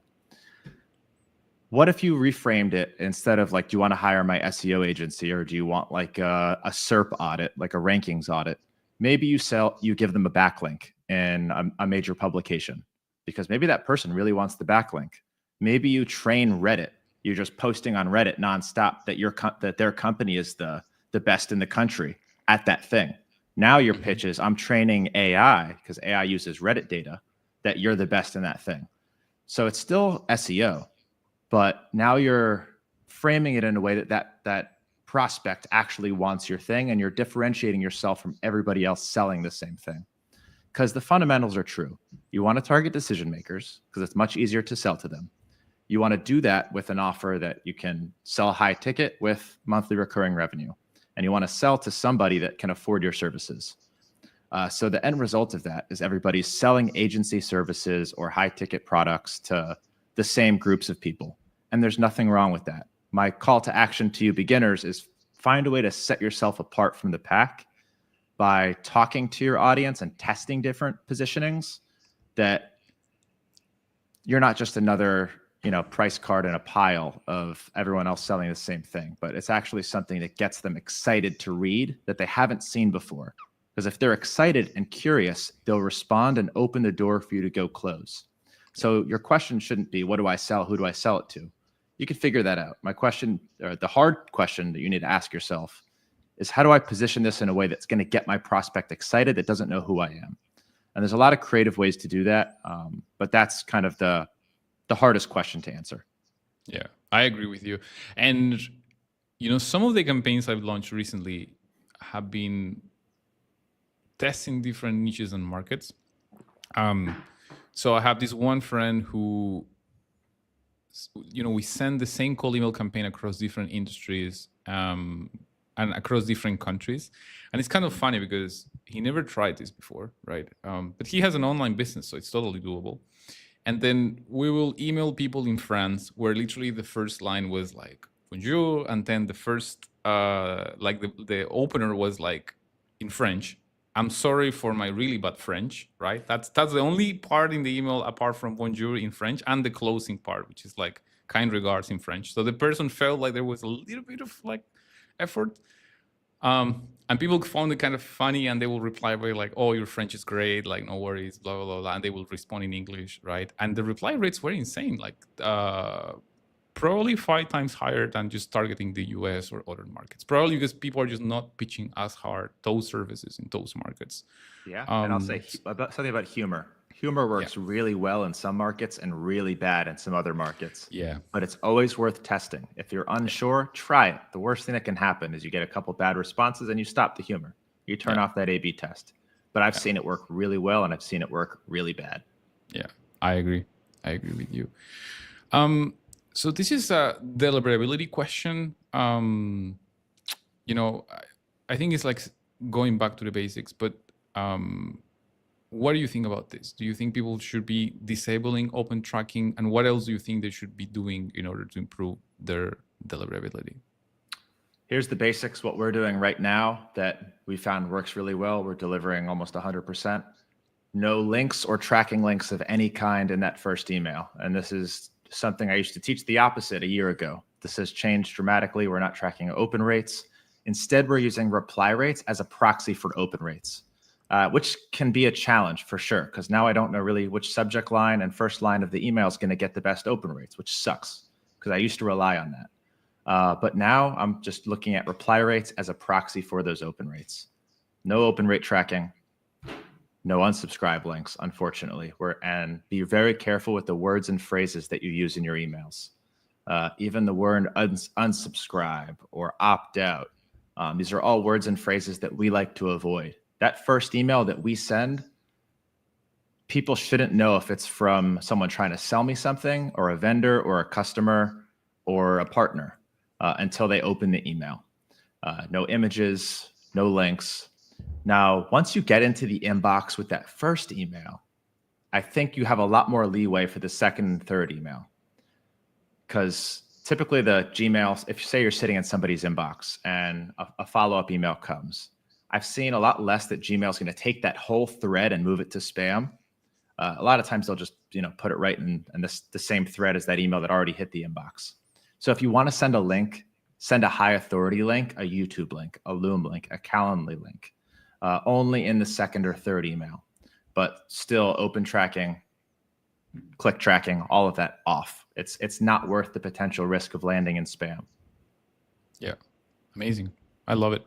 What if you reframed it instead of like, do you want to hire my SEO agency or do you want like a SERP audit, like a rankings audit? Maybe you give them a backlink in a major publication because maybe that person really wants the backlink. Maybe you train Reddit. You're just posting on Reddit nonstop that their company is the best in the country at that thing. Now your pitch is I'm training AI because AI uses Reddit data that you're the best in that thing. So it's still SEO, but now you're framing it in a way that prospect actually wants your thing and you're differentiating yourself from everybody else selling the same thing. Because the fundamentals are true. You want to target decision makers because it's much easier to sell to them. You want to do that with an offer that you can sell high ticket with monthly recurring revenue. And you want to sell to somebody that can afford your services. So the end result of that is everybody's selling agency services or high ticket products to the same groups of people. And there's nothing wrong with that. My call to action to you beginners is find a way to set yourself apart from the pack by talking to your audience and testing different positionings that you're not just another price card in a pile of everyone else selling the same thing, but it's actually something that gets them excited to read that they haven't seen before. Because if they're excited and curious, they'll respond and open the door for you to go close. So your question shouldn't be, what do I sell? Who do I sell it to? You can figure that out. My question, or the hard question that you need to ask yourself is, how do I position this in a way that's going to get my prospect excited that doesn't know who I am? And there's a lot of creative ways to do that. But that's kind of the hardest question to answer. Yeah, I agree with you. And, some of the campaigns I've launched recently have been testing different niches and markets. So I have this one friend who, we send the same cold email campaign across different industries and across different countries. And it's kind of funny because he never tried this before, right? But he has an online business, so it's totally doable. And then we will email people in France where literally the first line was like, bonjour. And then the first, the opener was like in French. I'm sorry for my really bad French, right? That's the only part in the email apart from bonjour in French and the closing part, which is like kind regards in French. So the person felt like there was a little bit of like effort. And people found it kind of funny, and they will reply by like, "Oh, your French is great, like no worries, blah blah blah," blah, and they will respond in English, right? And the reply rates were insane, like probably 5 times higher than just targeting the US or other markets. Probably because people are just not pitching as hard those services in those markets. Yeah, and I'll say about something about humor. Humor works really well in some markets and really bad in some other markets. Yeah. But it's always worth testing. If you're unsure, try it. The worst thing that can happen is you get a couple bad responses and you stop the humor. You turn off that A/B test. But I've seen it work really well, and I've seen it work really bad. Yeah, I agree. I agree with you. So this is a deliverability question. You know, I think it's like going back to the basics, but what do you think about this? Do you think people should be disabling open tracking, and what else do you think they should be doing in order to improve their deliverability? Here's the basics. What we're doing right now that we found works really well. We're delivering almost 100%. No links or tracking links of any kind in that first email. And this is something I used to teach the opposite a year ago. This has changed dramatically. We're not tracking open rates. Instead, we're using reply rates as a proxy for open rates, which can be a challenge for sure, because now I don't know really which subject line and first line of the email is going to get the best open rates, which sucks because I used to rely on that. But now I'm just looking at reply rates as a proxy for those open rates. No open rate tracking, no unsubscribe links, unfortunately. And be very careful with the words and phrases that you use in your emails. Even the word unsubscribe or opt out. These are all words and phrases that we like to avoid. That first email that we send, people shouldn't know if it's from someone trying to sell me something or a vendor or a customer or a partner until they open the email. No images, no links. Now, once you get into the inbox with that first email, I think you have a lot more leeway for the second and third email. Because typically the Gmail, if you say you're sitting in somebody's inbox and a follow-up email comes, I've seen a lot less that Gmail is going to take that whole thread and move it to spam. A lot of times they'll just put it right in the same thread as that email that already hit the inbox. So if you want to send a link, send a high authority link, a YouTube link, a Loom link, a Calendly link. Only in the second or third email, but still open tracking, click tracking, all of that off. It's not worth the potential risk of landing in spam. Yeah, amazing. I love it.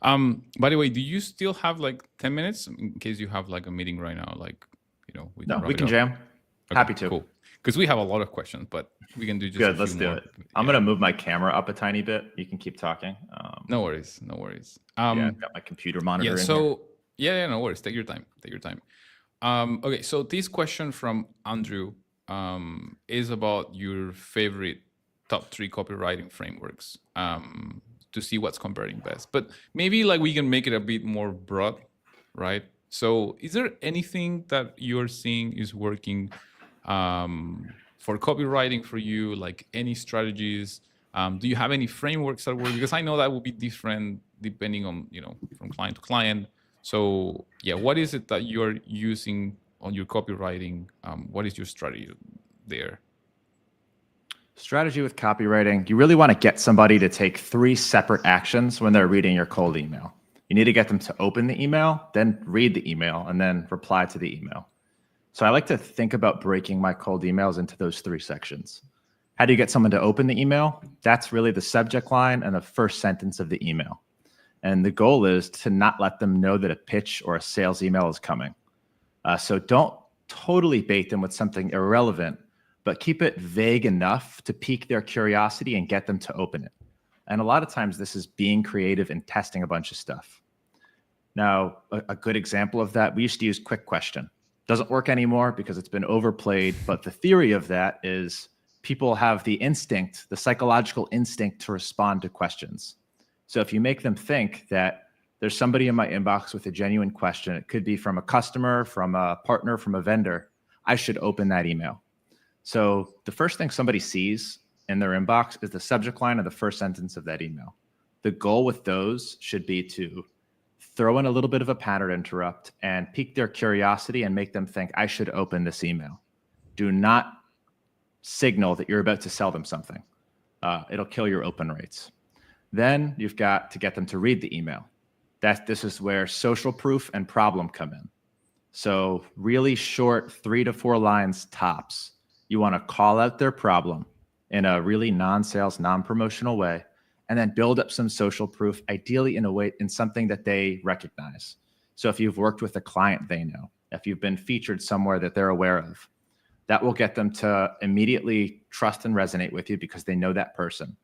By the way, do you still have like 10 minutes in case you have like a meeting right now? Like, we can jam. Okay, happy to. Cool. Because we have a lot of questions, but we can do just good. Let's do it. I'm gonna move my camera up a tiny bit. You can keep talking. No worries. No worries. I've got my computer monitor. Yeah. No worries. Take your time. Okay. So this question from Andrew is about your favorite top 3 copywriting frameworks to see what's converting best. But maybe like we can make it a bit more broad, right? So is there anything that you're seeing is working for copywriting for you, like any strategies? Do you have any frameworks that work? Because I know that will be different depending on, from client to client. So yeah, what is it that you're using on your copywriting? What is your strategy there? Strategy with copywriting, you really want to get somebody to take 3 separate actions when they're reading your cold email. You need to get them to open the email, then read the email, and then reply to the email. So I like to think about breaking my cold emails into those 3 sections. How do you get someone to open the email? That's really the subject line and the first sentence of the email. And the goal is to not let them know that a pitch or a sales email is coming. So don't totally bait them with something irrelevant, but keep it vague enough to pique their curiosity and get them to open it. And a lot of times this is being creative and testing a bunch of stuff. Now, a good example of that, we used to use quick question. Doesn't work anymore because it's been overplayed, but the theory of that is people have the instinct, the psychological instinct to respond to questions. So if you make them think that there's somebody in my inbox with a genuine question, it could be from a customer, from a partner, from a vendor, I should open that email. So the first thing somebody sees in their inbox is the subject line of the first sentence of that email. The goal with those should be to throw in a little bit of a pattern interrupt and pique their curiosity and make them think, I should open this email. Do not signal that you're about to sell them something. It'll kill your open rates. Then you've got to get them to read the email. This is where social proof and problem come in. So really short, 3 to 4 lines tops. You want to call out their problem in a really non-sales, non-promotional way, and then build up some social proof, ideally in something that they recognize. So if you've worked with a client they know, if you've been featured somewhere that they're aware of, that will get them to immediately trust and resonate with you because they know that person.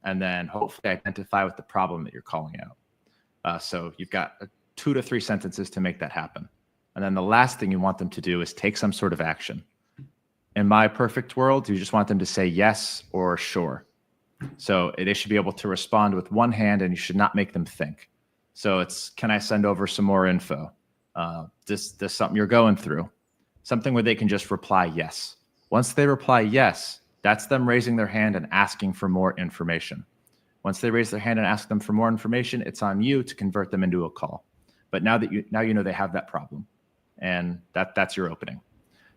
And then hopefully identify with the problem that you're calling out. So you've got 2 to 3 sentences to make that happen. And then the last thing you want them to do is take some sort of action. In my perfect world, you just want them to say yes or sure. So they should be able to respond with one hand, and you should not make them think. So it's, can I send over some more info? This something you're going through? Something where they can just reply yes. Once they reply yes, that's them raising their hand and asking for more information. Once they raise their hand and ask them for more information, it's on you to convert them into a call. But now you know they have that problem, and that's your opening.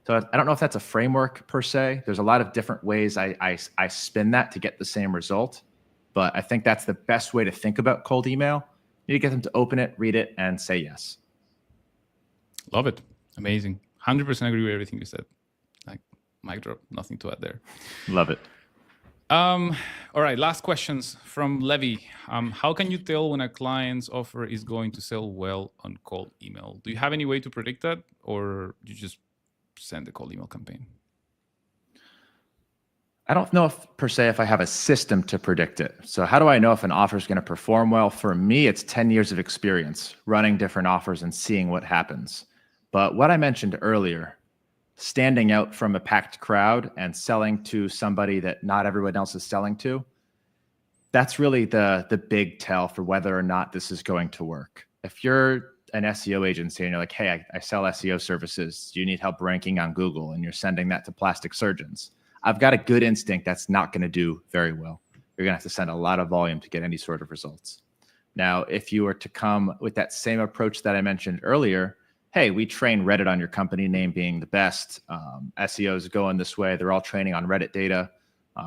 So I don't know if that's a framework per se. There's a lot of different ways I spin that to get the same result, but I think that's the best way to think about cold email. You need to get them to open it, read it, and say yes. Love it. Amazing. 100% agree with everything you said. Like, mic drop, nothing to add there. Love it. All right, last questions from Levy. How can you tell when a client's offer is going to sell well on cold email? Do you have any way to predict that, or you just send the cold email campaign? I don't know if I have a system to predict it. So how do I know if an offer is going to perform well? For me, it's 10 years of experience running different offers and seeing what happens. But what I mentioned earlier, standing out from a packed crowd and selling to somebody that not everyone else is selling to, that's really the big tell for whether or not this is going to work. If you're an SEO agency and you're like, hey, I sell SEO services, do you need help ranking on Google? And you're sending that to plastic surgeons. I've got a good instinct that's not going to do very well. You're going to have to send a lot of volume to get any sort of results. Now, if you were to come with that same approach that I mentioned earlier, hey, we train Reddit on your company name being the best. SEOs going this way. They're all training on Reddit data.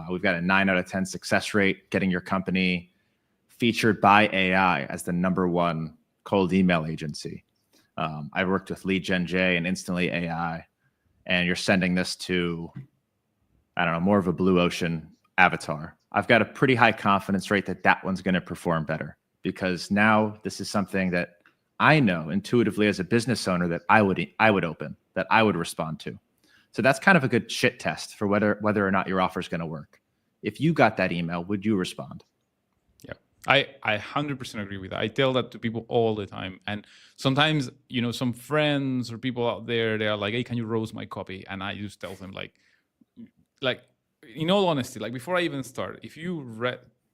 We've got a 9 out of 10 success rate, getting your company featured by AI as the #1 cold email agency. I worked with Lead Gen J and Instantly AI, and you're sending this to, I don't know, more of a blue ocean avatar. I've got a pretty high confidence rate that one's going to perform better, because now this is something that I know intuitively as a business owner that I would open, that I would respond to. So that's kind of a good shit test for whether or not your offer is going to work. If you got that email, would you respond? Yeah, I 100% agree with that. I tell that to people all the time. And sometimes, some friends or people out there, they are like, hey, can you roast my copy? And I just tell them like, in all honesty, like before I even start, if you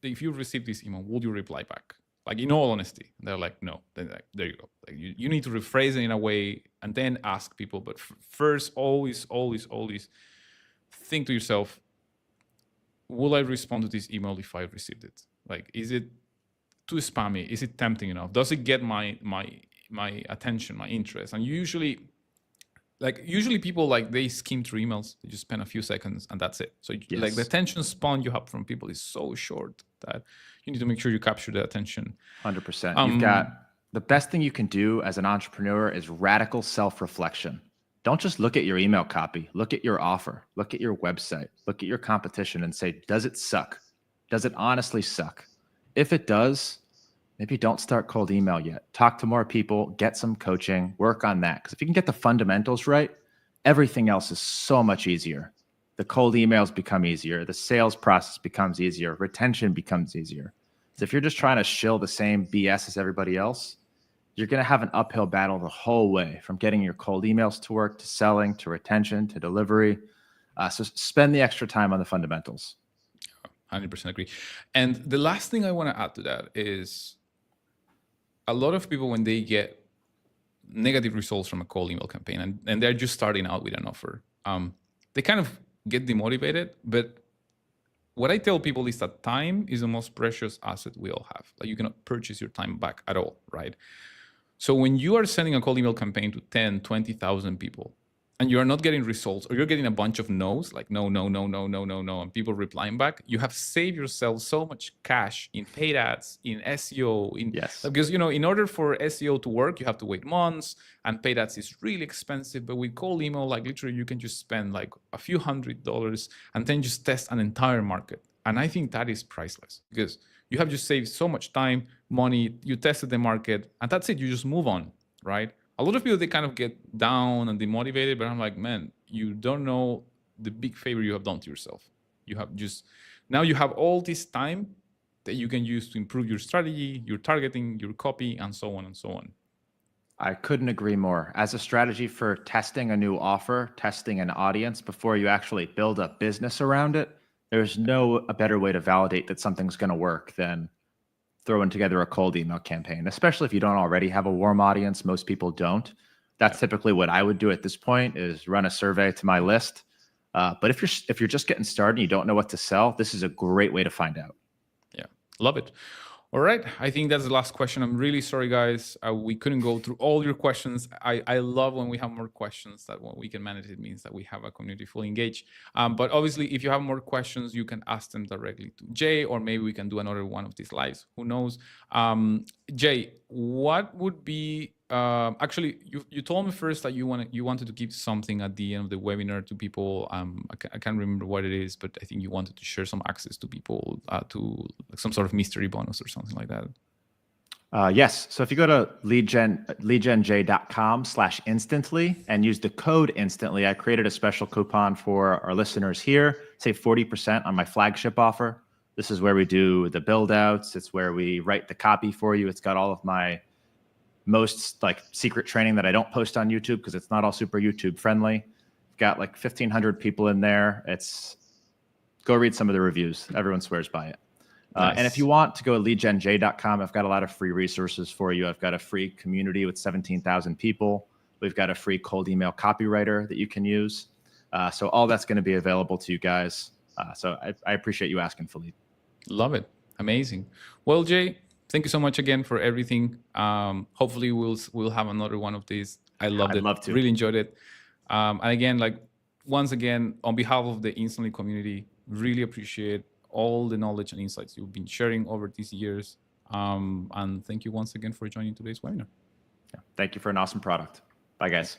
receive this email, would you reply back? Like, in all honesty, they're like, no. Then like, there you go. Like, you need to rephrase it in a way and then ask people. But first, always think to yourself, will I respond to this email if I received it? Like, is it too spammy? Is it tempting enough? Does it get my attention, my interest? And usually people, like, they skim through emails. They just spend a few seconds and that's it. So Yes. like the attention span you have from people is so short that you need to make sure you capture the attention. 100%. You've got, the best thing you can do as an entrepreneur is radical self-reflection. Don't just look at your email copy. Look at your offer. Look at your website. Look at your competition and say, does it suck? Does it honestly suck? If it does, maybe don't start cold email yet. Talk to more people, get some coaching, work on that. Because if you can get the fundamentals right, everything else is so much easier. The cold emails become easier. The sales process becomes easier. Retention becomes easier. So if you're just trying to shill the same BS as everybody else, you're going to have an uphill battle the whole way, from getting your cold emails to work, to selling, to retention, to delivery. So spend the extra time on the fundamentals. 100% agree. And the last thing I want to add to that is, a lot of people, when they get negative results from a cold email campaign and they're just starting out with an offer, they kind of get demotivated. But what I tell people is that time is the most precious asset we all have. Like, you cannot purchase your time back at all, right? So when you are sending a cold email campaign to 10, 20,000 people, and you're not getting results, or you're getting a bunch of no's, like no, no, no, no, no, no, no, and people replying back, you have saved yourself so much cash in paid ads, in SEO, because in order for SEO to work, you have to wait months, and paid ads is really expensive. But with cold email, like literally, you can just spend like a few $100s and then just test an entire market. And I think that is priceless, because you have just saved so much time, money, you tested the market, and that's it. You just move on, right? A lot of people, they kind of get down and demotivated, but I'm like, man, you don't know the big favor you have done to yourself. You have just, now you have all this time that you can use to improve your strategy, your targeting, your copy, and so on and so on. I couldn't agree more. As a strategy for testing a new offer, testing an audience before you actually build a business around it, there's a better way to validate that something's going to work than throwing together a cold email campaign, especially if you don't already have a warm audience. Most people don't. That's typically what I would do at this point, is run a survey to my list. But if you're just getting started and you don't know what to sell, this is a great way to find out. Yeah, love it. All right, I think that's the last question. I'm really sorry, guys. We couldn't go through all your questions. I love when we have more questions, that when we can manage it means that we have a community fully engaged. But obviously, if you have more questions, you can ask them directly to Jay, or maybe we can do another one of these lives. Who knows? Jay, what would be actually, you told me first that you wanted to give something at the end of the webinar to people. I can't remember what it is, but I think you wanted to share some access to people to some sort of mystery bonus or something like that. Yes. So if you go to leadgenj.com/instantly and use the code instantly, I created a special coupon for our listeners here. Save 40% on my flagship offer. This is where we do the build outs. It's where we write the copy for you. It's got all of my most secret training that I don't post on YouTube because it's not all super YouTube friendly. Got like 1,500 people in there. Go read some of the reviews. Everyone swears by it. Nice. And if you want to go to leadgenj.com, I've got a lot of free resources for you. I've got a free community with 17,000 people. We've got a free cold email copywriter that you can use. So all that's going to be available to you guys. So I appreciate you asking, Philippe. Love it. Amazing. Well, Jay, thank you so much again for everything. Hopefully we'll have another one of these. I loved it. I'd love to. Really enjoyed it. And again, once again, on behalf of the Instantly community, really appreciate all the knowledge and insights you've been sharing over these years. And thank you once again for joining today's webinar. Yeah. Thank you for an awesome product. Bye, guys.